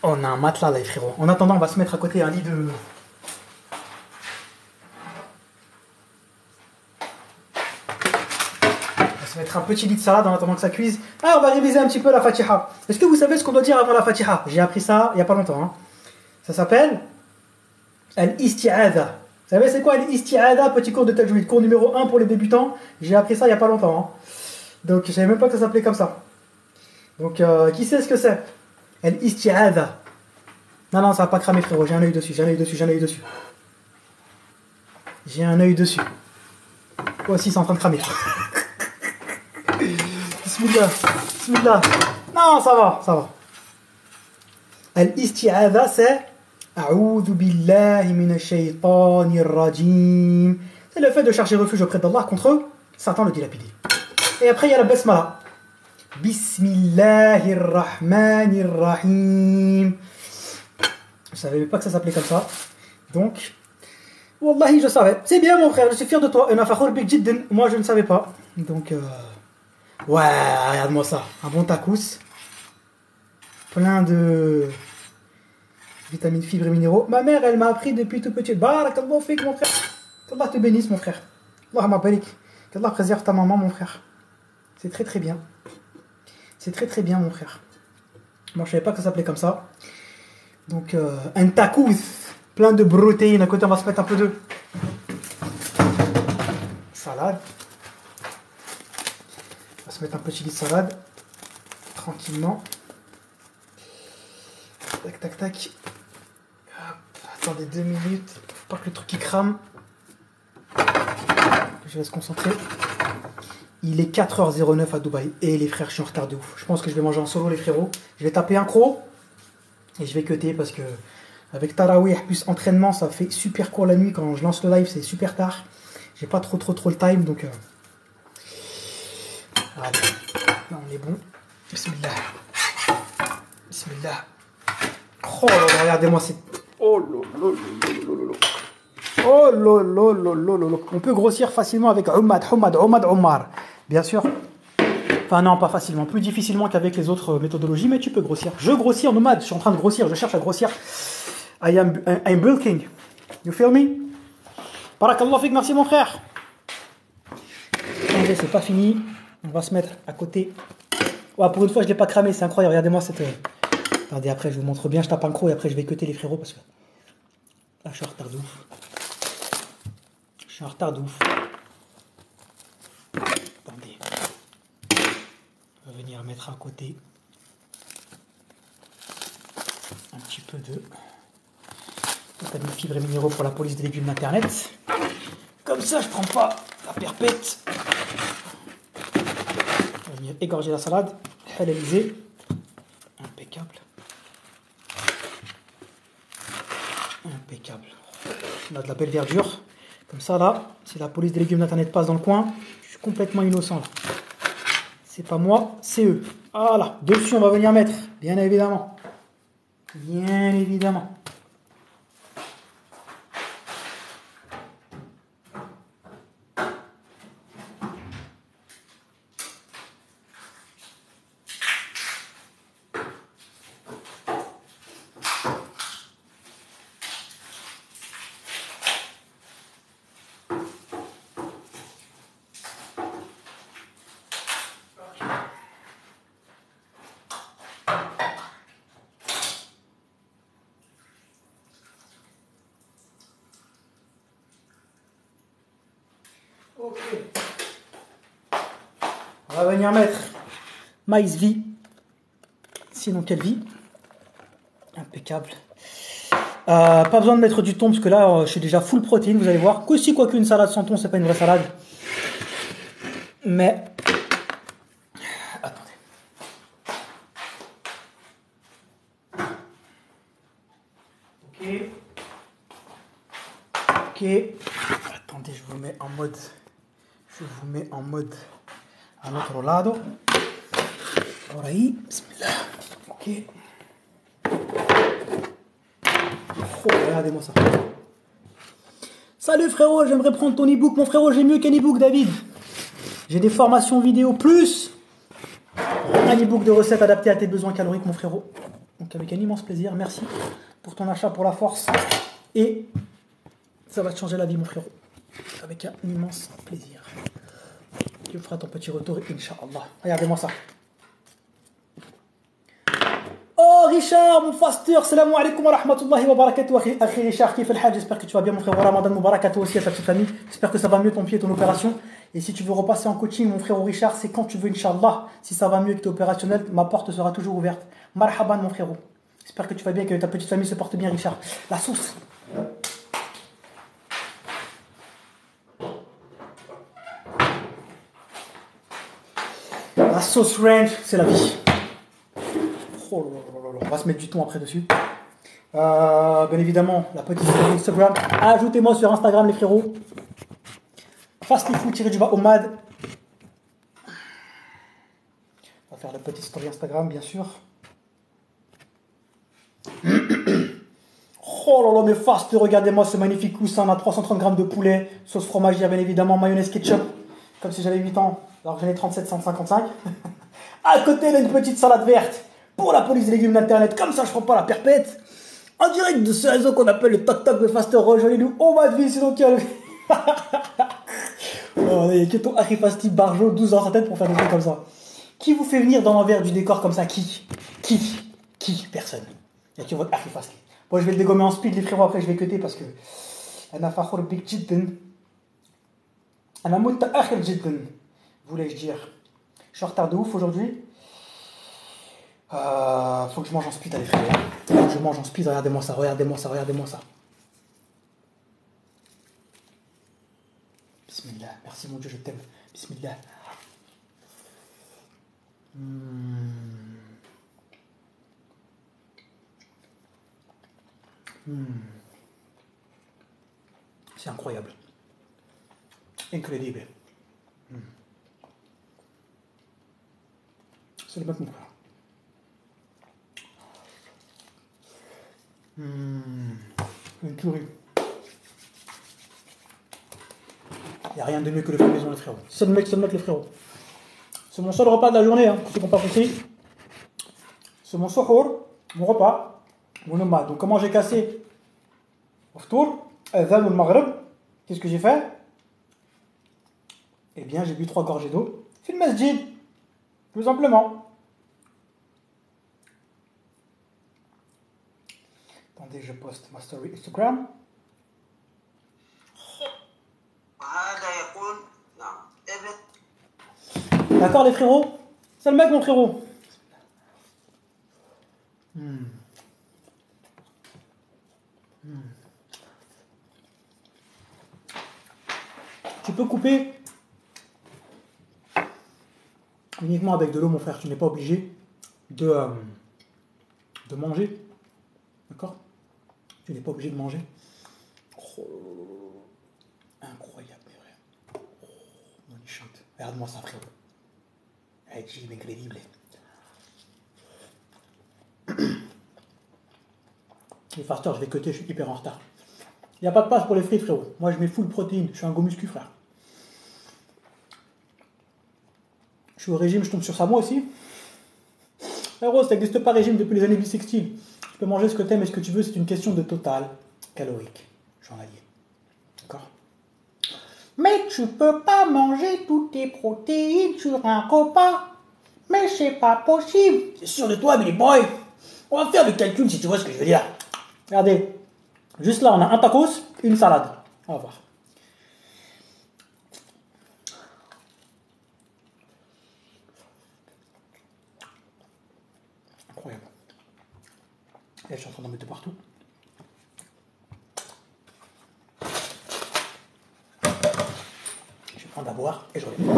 On a un matelas là, les frérots. En attendant, on va se mettre à côté un lit de... On va se mettre un petit lit de salade en attendant que ça cuise. Ah, on va réviser un petit peu la Fatiha. Est-ce que vous savez ce qu'on doit dire avant la Fatiha? J'ai appris ça il n'y a pas longtemps. Hein. Ça s'appelle Al-Isti'adha. Vous savez c'est quoi Al-Isti'adha? Petit cours de tajwid. Cours numéro 1 pour les débutants. J'ai appris ça il n'y a pas longtemps. Hein. Donc je savais même pas que ça s'appelait comme ça. Donc qui sait ce que c'est? Al-Isti'adha. Non, ça va pas cramer frérot, j'ai un œil dessus. J'ai un œil dessus. Toi aussi c'est en train de cramer. Bismillah. Non, ça va. Al-Isti'adha c'est A'udhu billahi minash shaytanir rajim. C'est le fait de chercher refuge auprès d'Allah contre Satan le dilapidé. Et après il y a la basmala. Bismillahirrahmanirrahim. Je savais pas que ça s'appelait comme ça. Donc, wallahi, je savais. C'est bien, mon frère, je suis fier de toi. Moi, je ne savais pas. Donc, ouais, regarde-moi ça. Un bon tacos. plein de vitamines, fibres et minéraux. Ma mère, elle m'a appris depuis tout petit. Barakallahu fik, mon frère. Qu'Allah te bénisse, mon frère. Allahumma barik. Qu'Allah préserve ta maman, mon frère. C'est très très bien. C'est très très bien, mon frère. Moi, je savais pas que ça s'appelait comme ça. Donc, un tacos, plein de protéines. À côté, on va se mettre un peu de salade. On va se mettre un petit lit de salade. Tranquillement. Tac, tac, tac. Hop, attendez 2 minutes. Faut pas que le truc il crame. Je vais se concentrer. Il est 4h09 à Dubaï. Et les frères, je suis en retard de ouf. Je pense que je vais manger en solo, les frérots. Je vais taper un croc. Et je vais cutter parce que avec Tarawih plus entraînement, ça fait super court la nuit. Quand je lance le live, c'est super tard. J'ai pas trop le time. Donc, allez. Là, on est bon. Bismillah. Bismillah. Oh là là, regardez-moi, c'est... Oh là là là là là. Oh là là là là là. On peut grossir facilement avec Omar. Bien sûr. Enfin non, pas facilement. Plus difficilement qu'avec les autres méthodologies, mais tu peux grossir. Je grossis en nomade. Je suis en train de grossir. Je cherche à grossir. I'm bulking. You feel me? Barakallah fik, merci mon frère. Attendez, c'est pas fini. On va se mettre à côté. Ouais, pour une fois, je l'ai pas cramé. C'est incroyable. Regardez-moi cette... Attendez, après, je vous montre bien. Je tape un croc et après, je vais cutter les frérots parce que... Là, je suis en retard de ouf. Je suis en retard de ouf. Attendez. On va venir mettre à côté un petit peu de vitamines, fibres et minéraux pour la police des légumes d'internet. Comme ça, je prends pas la perpète. On va venir égorger la salade, halaliser. Impeccable. Impeccable. On a de la belle verdure. Comme ça, là, si la police des légumes d'internet passe dans le coin, je suis complètement innocent. Là. C'est pas moi, c'est eux. Voilà. Dessus, on va venir mettre, bien évidemment. Bien évidemment. Ok. On va venir mettre maïs vie. Sinon, quelle vie? Impeccable. Pas besoin de mettre du thon parce que là, je suis déjà full protéine. Vous allez voir. Qu'aussi, quoi qu'une salade sans thon, c'est pas une vraie salade. Mais. Attendez. Ok. Ok. Attendez, je vous mets en mode. Je vous mets en mode à l'autre lado. Ahora ahí. Bismillah. Ok. Oh, regardez-moi ça. Salut frérot, j'aimerais prendre ton e-book. Mon frérot, j'ai mieux qu'un e-book, David. J'ai des formations vidéo plus un e-book de recettes adaptées à tes besoins caloriques, mon frérot. Donc avec un immense plaisir. Merci pour ton achat, pour la force. Et ça va te changer la vie, mon frérot. Avec un immense plaisir. Tu feras ton petit retour, Inch'Allah. Regardez-moi ça. Oh Richard, mon faster, salam alaikum wa rahmatullahi wa barakatuh. Akhi Richard, qui fait le hajj, j'espère que tu vas bien, mon frère. Ramadan Mubarak à toi aussi, à ta petite famille. J'espère que ça va mieux ton pied, ton opération. Et si tu veux repasser en coaching, mon frère Richard, c'est quand tu veux, Inch'Allah. Si ça va mieux que tu es opérationnel, ma porte sera toujours ouverte. Marhaban, mon frérot. J'espère que tu vas bien, que ta petite famille se porte bien, Richard. La sauce. La sauce ranch, c'est la vie. Oh là là là là. On va se mettre du thon après dessus. Bien évidemment, la petite story Instagram. Ajoutez-moi sur Instagram, les frérots. Fastlyfood-du-bas Omad. On va faire la petite story Instagram, bien sûr. Oh là là, mais fast, regardez-moi ce magnifique coussin. On a 330 grammes de poulet, sauce fromagère, bien évidemment, mayonnaise ketchup. Comme si j'avais 8 ans, alors que j'en ai 37,155. À côté, il y a une petite salade verte. pour la police des légumes d'internet, comme ça je prends pas la perpète. En direct de ce réseau qu'on appelle le Toc Toc de Faster, rejoignez-nous au mois de vie, sinon qui a le... Oh, il y a que ton Harry Fasti Barjo, 12 ans sa tête pour faire des trucs comme ça. Qui vous fait venir dans l'envers du décor comme ça? Qui? Personne. Il y a que votre Harry Fasti. Bon, je vais le dégommer en speed, les frérots, après je vais cuter parce que... أنا فخور بك جدا. أنا متأخر جدا. Voulais-je dire. Je suis en retard de ouf aujourd'hui. Faut que je mange en speed, allez frérot. Faut que je mange en speed, regardez-moi ça. Bismillah, merci mon Dieu, je t'aime. Bismillah. C'est incroyable. Incroyable. C'est le mec mon frère. Une tuerie. Il n'y a rien de mieux que le fait maison, les frérots. C'est le mec, les frérots. C'est mon seul repas de la journée, hein, pour ceux qui n'ont pas compris. C'est mon sohour, mon repas, mon nomade. Donc comment j'ai cassé au ftour, Adhan ou le Maghreb, qu'est-ce que j'ai fait? Eh bien, j'ai bu 3 gorgées d'eau. Fil masjid, tout simplement. Attendez, je poste ma story Instagram. D'accord les frérots? C'est le mec mon frérot. Tu peux couper uniquement avec de l'eau mon frère, tu n'es pas obligé de manger. D'accord? Tu n'es pas obligé de manger. Oh, incroyable mes frères. Oh, mon chante. Regarde-moi ça frérot. C'est incroyable. Les fasters, je vais cuter, je suis hyper en retard. Il n'y a pas de passe pour les frites, frérot. Moi, je mets full protéine. Je suis un go muscu, frère. Je suis au régime, je tombe sur ça moi aussi. Frérot, ça n'existe pas régime depuis les années bissextiles. Tu peux manger ce que t'aimes et ce que tu veux, c'est une question de total calorique. Journalier. D'accord? Mais tu peux pas manger toutes tes protéines sur un repas. Mais c'est pas possible. C'est sûr de toi, Billy Boy. On va faire le calcul si tu vois ce que je veux dire. Regardez. Juste là, on a un tacos, une salade. On va voir. Incroyable. Et je suis en train d'en mettre partout. Je vais prendre à boire et je reviens.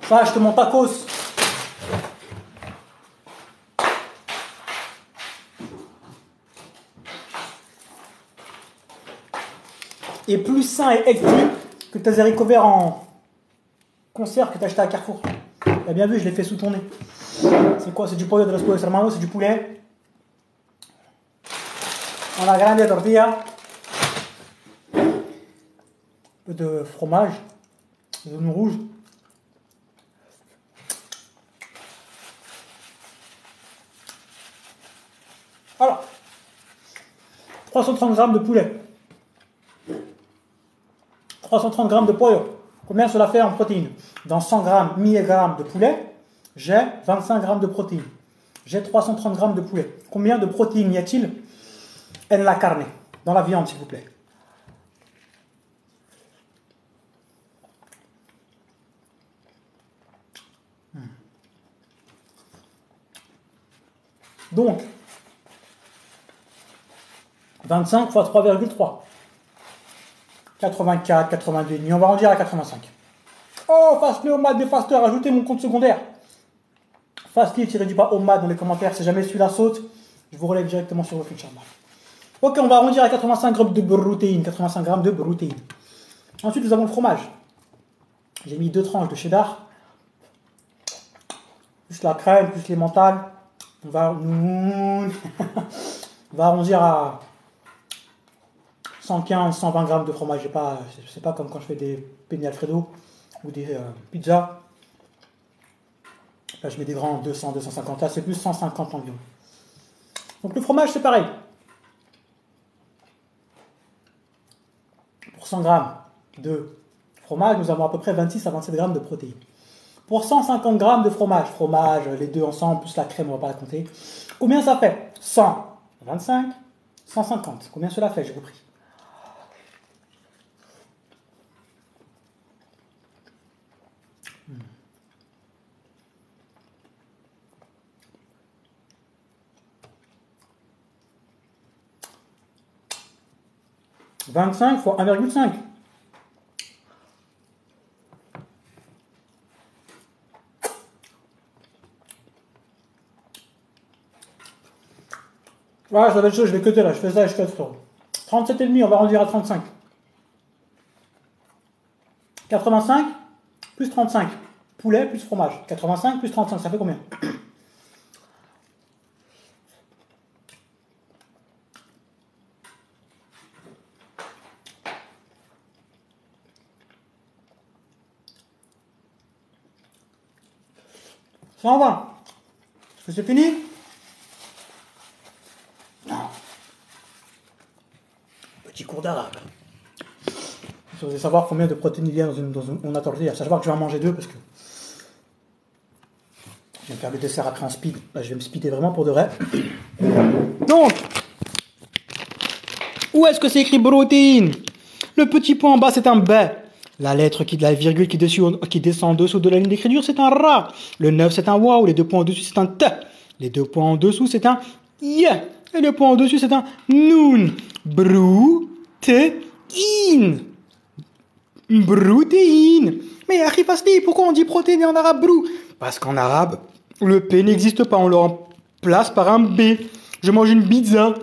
Ça, achète mon tacos. Et plus sain et exclu que tes haricots verts en conserve que t'as acheté à Carrefour. T'as bien vu, je l'ai fait sous ton nez. C'est quoi? C'est du pollo de los pollos hermanos, c'est du poulet. On a grande tortilla. Un peu de fromage. Des oignons rouges. Voilà. 330 grammes de poulet. 330 grammes de pollo. Combien cela fait en protéines? Dans 100 grammes, 1000 grammes de poulet, j'ai 25 grammes de protéines. J'ai 330 grammes de poulet. Combien de protéines y a-t-il en la carne? Dans la viande, s'il vous plaît. Donc, 25 fois 3,3. 84, 82, on va arrondir à 85. Oh, Fastly Omad des Fasters, ajoutez mon compte secondaire. Fastly tiré du bas Omad dans les commentaires, si jamais celui-là saute, je vous relève directement sur votre Inch'Allah. Ok, on va arrondir à 85 grammes de protéines. 85 grammes de protéines. Ensuite, nous avons le fromage. J'ai mis 2 tranches de cheddar. Plus la crème, plus les mentales. On va arrondir à 115, 120 grammes de fromage. C'est pas comme quand je fais des penne Alfredo ou des pizzas. Là, je mets des grands 200, 250. Là, c'est plus 150 environ. Donc le fromage, c'est pareil. Pour 100 grammes de fromage, nous avons à peu près 26 à 27 grammes de protéines. Pour 150 grammes de fromage, les deux ensemble, plus la crème, on ne va pas la compter. Combien ça fait? 100, 25, 150. Combien cela fait, je vous prie? Hmm. 25 fois 1,5. Voilà, ça va être chaud, je vais cutter là, je fais ça et je cut. 37,5, on va arrondir à 35. 85 plus 35. Poulet plus fromage. 85 plus 35, ça fait combien? Ça en va. Est-ce que c'est fini? Non. Petit cours d'arabe. Si vous voulez savoir combien de protéines il y a dans une tortilla, savoir que je vais en manger deux parce que je vais faire le dessert après en speed. Là, je vais me speeder vraiment pour de vrai. Donc, où est-ce que c'est écrit protéine? Le petit point en bas, c'est un B. La virgule qui descend en dessous de la ligne d'écriture, c'est un Ra. Le 9, c'est un Waouh. Les deux points au-dessus, c'est un T. Les deux points en dessous, c'est un Y. Et le point au-dessus, c'est un Noun. Protéine. Protéine. Mais Akhi Fasli, pourquoi on dit protéine en arabe brou? Parce qu'en arabe, le P n'existe pas. On le remplace par un B. Je mange une pizza.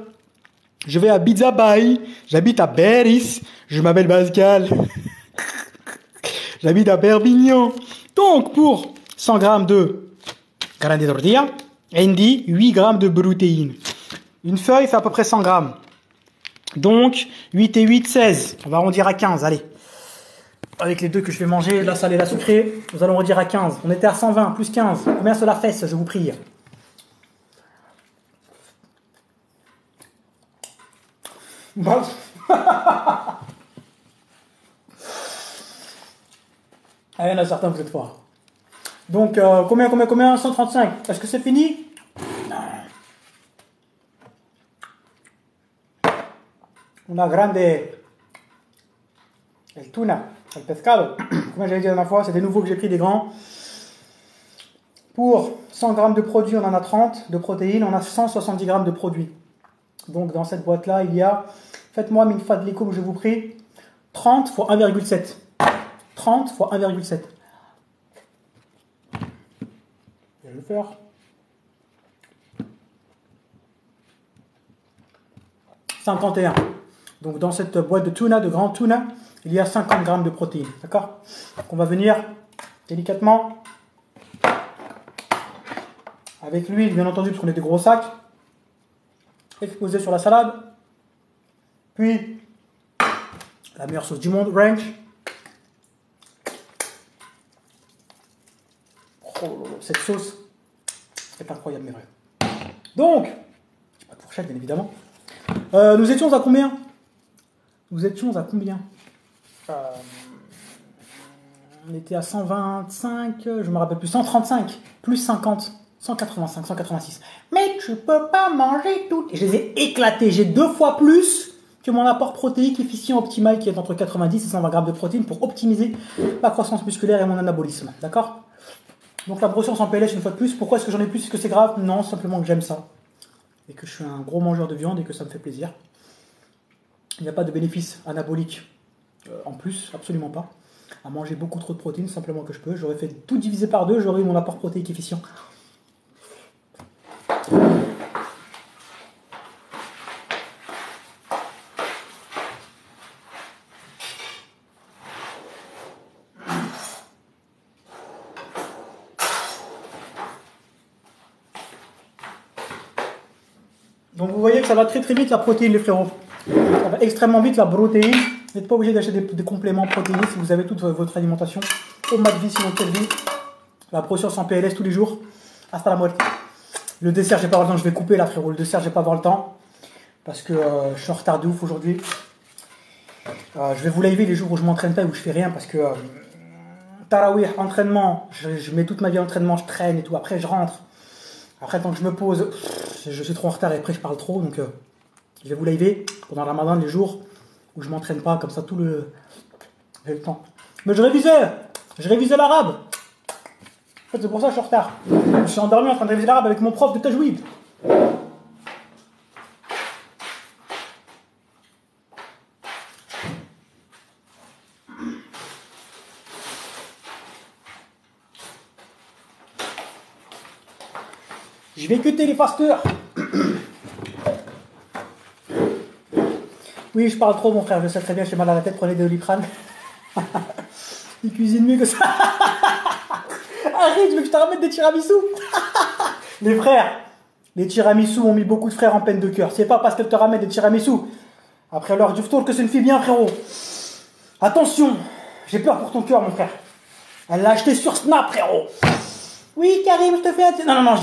Je vais à Pizza Bay. J'habite à Beris. Je m'appelle Pascal. J'habite à Perpignan. Donc, pour 100 grammes de carne de tortilla, on dit 8 grammes de protéines. Une feuille fait à peu près 100 grammes. Donc, 8 et 8, 16. On va arrondir à 15, allez. Avec les deux que je vais manger, la salée et la sucrée, nous allons arrondir à 15. On était à 120, plus 15. Combien cela fait, je vous prie? Bon. Ah, il y en a certains, vous êtes forts. Donc, combien 135. Est-ce que c'est fini? Una grande. El tuna. El pescado. Comme j'avais dit la dernière fois, c'est des nouveaux que j'ai pris, des grands. Pour 100 grammes de produits, on en a 30. De protéines, on a 170 grammes de produits. Donc, dans cette boîte-là, il y a, faites-moi min fadlikum, je vous prie, 30 fois 1,7. 30 fois 1,7. Je vais le faire. 51. Donc dans cette boîte de tuna, de grand tuna, il y a 50 grammes de protéines. D'accord? Donc on va venir délicatement avec l'huile, bien entendu, parce qu'on est des gros sacs, exposer sur la salade. Puis la meilleure sauce du monde, ranch. Oh, cette sauce est incroyable, mais vrai. Donc, pas de fourchette, bien évidemment. Nous étions à combien? On était à 125, je me rappelle plus, 135, plus 50, 185, 186. Mais tu peux pas manger toutes. Je les ai éclatés. J'ai 2 fois plus que mon apport protéique efficient optimal qui est entre 90 et 120 grammes de protéines pour optimiser ma croissance musculaire et mon anabolisme. D'accord? Donc la brochure sans PLS une fois de plus. Pourquoi est-ce que j'en ai plus? Est-ce que c'est grave? Non, simplement que j'aime ça. Et que je suis un gros mangeur de viande et que ça me fait plaisir. Il n'y a pas de bénéfice anabolique en plus, absolument pas. À manger beaucoup trop de protéines, simplement que je peux. J'aurais fait tout divisé par 2, j'aurais eu mon apport protéique efficient. Donc vous voyez que ça va très très vite la protéine les frérots. Ça va extrêmement vite la protéine. Vous n'êtes pas obligé d'acheter des compléments protéinés si vous avez toute votre alimentation. Au mat de vie, sinon quelle vie. La brochure sans PLS tous les jours. Hasta la muerte. Le dessert, j'ai pas avoir le temps, je vais couper là frérot. Le dessert, j'ai pas avoir le temps. Parce que je suis en retard de ouf aujourd'hui. Je vais vous liver les jours où je m'entraîne pas et où je fais rien parce que Tarawih, entraînement, je mets toute ma vie en entraînement, je traîne et tout. Après, je rentre. Après, tant que je me pose, je suis trop en retard et après, je parle trop. Donc, je vais vous liver pendant le Ramadan, les jours où je m'entraîne pas, comme ça, j'ai le temps. Mais je révisais l'arabe. En fait, c'est pour ça que je suis en retard. Je suis endormi en train de réviser l'arabe avec mon prof de tajwid. Je vais cuter les fasteurs. Oui, je parle trop, mon frère, je sais très bien, j'ai mal à la tête, prenez des Doliprane. Il cuisine mieux que ça. Arrête, je veux que je te ramène des tiramisu. Les frères, les tiramisu ont mis beaucoup de frères en peine de cœur. C'est pas parce qu'elle te ramène des tiramisu après l'heure du retour que c'est une fille bien, frérot. Attention, j'ai peur pour ton cœur, mon frère. Elle l'a acheté sur Snap, frérot. Oui, Karim, je te fais un... Non,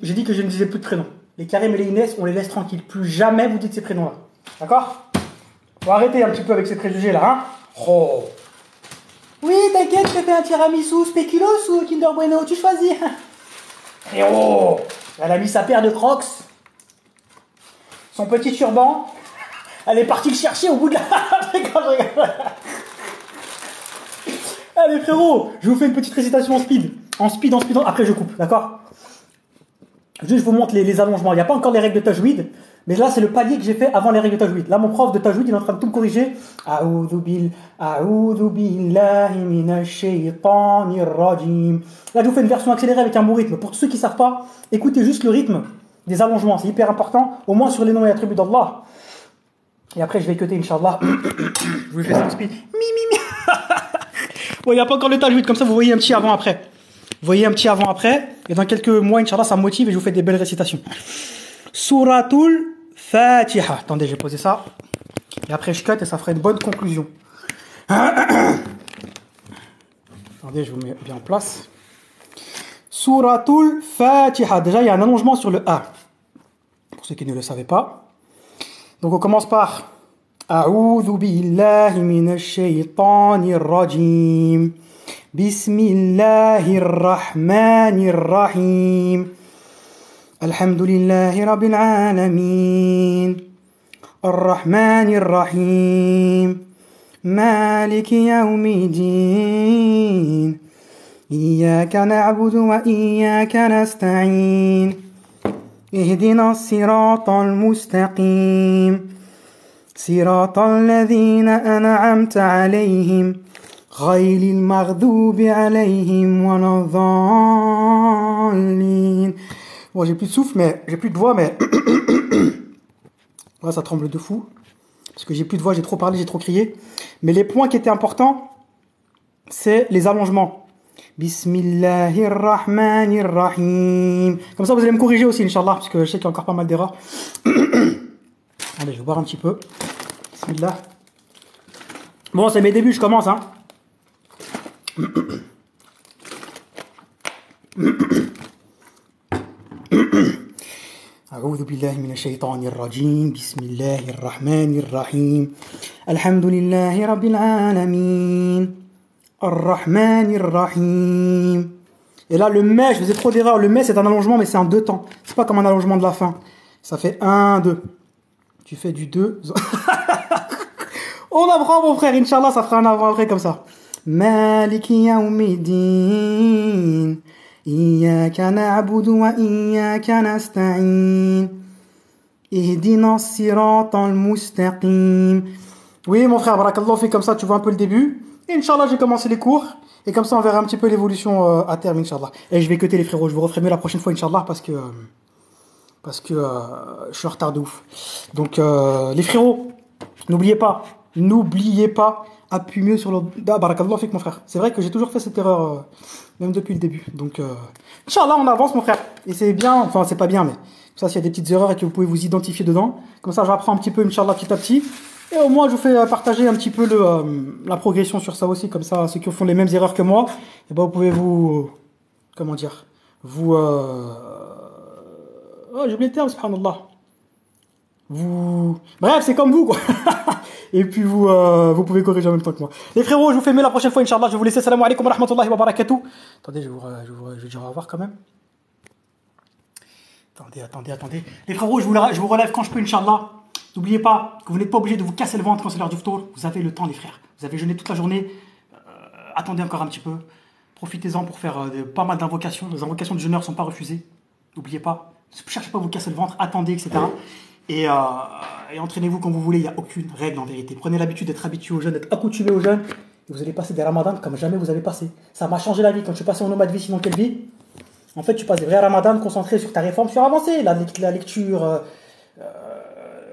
j'ai dit que je ne disais plus de prénoms. Les Karim et les Inès, on les laisse tranquilles. Plus jamais vous dites ces prénoms-là. D'accord? Faut arrêter un petit peu avec ces préjugés-là, hein? Oh. Oui, t'inquiète, je te fais un tiramisu spéculoos ou Kinder Bueno, tu choisis. Et oh, elle a mis sa paire de Crocs, son petit turban. Elle est partie le chercher au bout de la... Allez frérot, je vous fais une petite récitation en speed. En speed, après je coupe, d'accord? Juste je vous montre les allongements. Il n'y a pas encore les règles de tajwid, mais là c'est le palier que j'ai fait avant les règles de tajwid. Là mon prof de tajwid il est en train de tout me corriger. A'udhu billahi minash shaytanir rajim. Là je vous fais une version accélérée avec un bon rythme. Pour tous ceux qui ne savent pas, écoutez juste le rythme des allongements, c'est hyper important, au moins sur les noms et attributs d'Allah. Et après je vais cuter Inch'Allah. Je vous fais ça en speed. Bon, il n'y a pas encore le tajwid, comme ça vous voyez un petit avant-après. Vous voyez un petit avant-après, et dans quelques mois, Inch'Allah, ça me motive et je vous fais des belles récitations. Suratul Fatiha. Attendez, j'ai posé ça. Et après, je cut et ça fera une bonne conclusion. Attendez, je vous mets bien en place. Suratul Fatiha. Déjà, il y a un allongement sur le A. Pour ceux qui ne le savaient pas. Donc, on commence par A'udhu billahi minash shaytanir rajim. Bismillahir rahmanir rahim. Alhamdulillahi rabbil alamin. Ar-rahmanir rahim. Maliki yawmiddin. Iyyaka na'budu wa iyyaka nasta'in. Ihdina as-siratal mustaqim. Siratal ladhina an'amta alayhim. غير المغضوب عليهم ولا الضالين. Bon, j'ai plus de souffle, mais j'ai plus de voix, mais là, ça tremble de fou parce que j'ai plus de voix, j'ai trop parlé, j'ai trop crié. Mais les points qui étaient importants, c'est les allongements. Bismillahirrahmanirrahim. Comme ça, vous allez me corriger aussi, Inch'Allah, parce que je sais qu'il y a encore pas mal d'erreurs. Allez, je vais boire un petit peu. Bismillah. Bon, c'est mes débuts, je commence, hein. أعوذ بالله من الشيطان الرجيم بسم الله الرحمن الرحيم الحمد لله رب العالمين الرحمن الرحيم. Et là le mais, je faisais trop d'erreurs. Le mais c'est un allongement mais c'est en deux temps. C'est pas comme un allongement de la fin. Ça fait 1, 2. Tu fais du 2. On apprend mon frère, Inch'Allah ça fera un avant-après comme ça. Maliki yawmiddin. Iyyaka na'budu wa iyyaka nasta'in. Ihdina as-siratal mustaqim. Oui mon frère, barakallahu fi, comme ça tu vois un peu le début. Et Inch'Allah j'ai commencé les cours. Et comme ça on verra un petit peu l'évolution à terme Inch'Allah. Et je vais cuter les frérots, je vous referai mieux la prochaine fois Inch'Allah parce que je suis en retard de ouf. Donc les frérots, n'oubliez pas, appuie mieux sur le... Ah, barakallahu fik mon frère. C'est vrai que j'ai toujours fait cette erreur, même depuis le début. Donc, Inch'Allah, on avance mon frère. Et c'est bien, enfin c'est pas bien, mais vous ça, s'il y a des petites erreurs et que vous pouvez vous identifier dedans. Comme ça, j'apprends un petit peu, Inch'Allah, petit à petit. Et au moins, je vous fais partager un petit peu la progression sur ça aussi. Comme ça, ceux qui font les mêmes erreurs que moi, et ben, vous pouvez comment dire, oh, j'ai oublié le terme, subhanallah. Bref, c'est comme vous, quoi. Et puis vous pouvez corriger en même temps que moi. Les frérots, je vous fais aimer la prochaine fois, Inch'Allah. Je vais vous laisser. Salam alaikum wa rahmatullahi wa barakatuh. Attendez, je vais dire au revoir quand même. Attendez. Les frérots, je vous relève quand je peux, Inch'Allah. N'oubliez pas que vous n'êtes pas obligé de vous casser le ventre quand c'est l'heure du ftour. Vous avez le temps, les frères. Vous avez jeûné toute la journée. Attendez encore un petit peu. Profitez-en pour faire pas mal d'invocations. Les invocations du jeûneur ne sont pas refusées. N'oubliez pas. Ne cherchez pas à vous casser le ventre. Attendez, etc. Et entraînez-vous comme vous voulez. Il n'y a aucune règle en vérité. Prenez l'habitude d'être habitué au jeûne, d'être accoutumé au jeûne. Et vous allez passer des ramadans comme jamais vous avez passé. Ça m'a changé la vie. Quand je suis passé en nomade vie, sinon quelle vie. En fait, tu passes des vrais ramadans concentrés sur ta réforme, sur avancer. La lecture,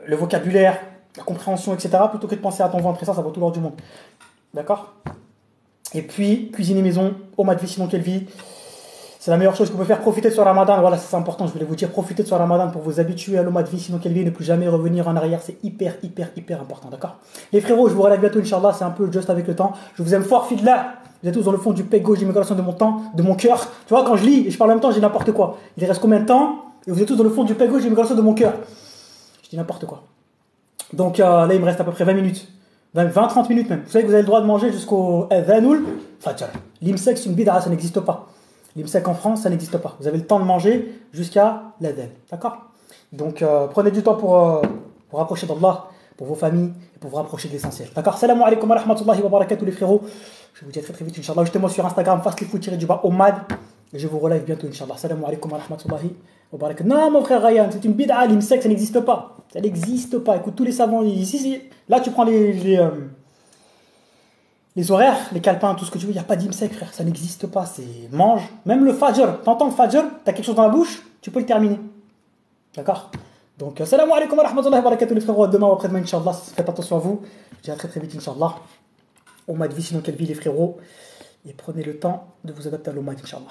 le vocabulaire, la compréhension, etc. Plutôt que de penser à ton ventre. Et ça vaut tout l'or du monde. D'accord? Et puis, cuisiner maison, au mat de vie, sinon quelle vie. C'est la meilleure chose que vous pouvez faire. Profiter de ce ramadan. Voilà, c'est important. Je voulais vous dire, profitez de ce ramadan pour vous habituer à l'eau de vie, sinon quelle vie, ne plus jamais revenir en arrière. C'est hyper important. D'accord? Les frérots, je vous relève bientôt, Inch'Allah. C'est un peu juste avec le temps. Je vous aime fort, fidèles. Vous êtes tous dans le fond du pec gauche d'immigration de mon temps, de mon cœur. Tu vois, quand je lis et je parle en même temps, j'ai n'importe quoi. Il reste combien de temps? Et vous êtes tous dans le fond du pec gauche d'immigration de mon cœur. Je dis n'importe quoi. Donc là, il me reste à peu près 20 minutes. 20-30 minutes même. Vous savez que vous avez le droit de manger jusqu'au Adhanul Fajr. L'imsek, c'est une bid'a, ça n'existe pas. L'imsek en France, ça n'existe pas. Vous avez le temps de manger jusqu'à l'Adhan. D'accord? Donc prenez du temps pour rapprocher d'Allah, pour vos familles et pour vous rapprocher de l'essentiel. D'accord? Salam alaikum wa rahmatullahi wa barakatuh les frérots. Je vous dis à très vite, Inch'Allah. Ajoutez-moi sur Instagram, fastlyfood-omad. Et je vous relève bientôt, Inch'Allah. Salam alaikum wa rahmatullahi wa barakatuh. Non, mon frère Ryan, c'est une bid'a, l'imsek, ça n'existe pas. Ça n'existe pas. Écoute, tous les savants ici, là, tu prends les horaires, les calepins, tout ce que tu veux, il n'y a pas d'imsek, frère. Ça n'existe pas. C'est mange. Même le fajr. T'entends le fajr, t'as quelque chose dans la bouche, tu peux le terminer. D'accord? Donc, salam alaikum wa rahmatullahi wa barakatuh les frérots. Demain, après-demain, Inch'Allah. Faites attention à vous. Je dis à très vite, Inch'Allah. Au mois de vie, sinon quelle vie, les frérots. Et prenez le temps de vous adapter à l'Omad, Inch'Allah.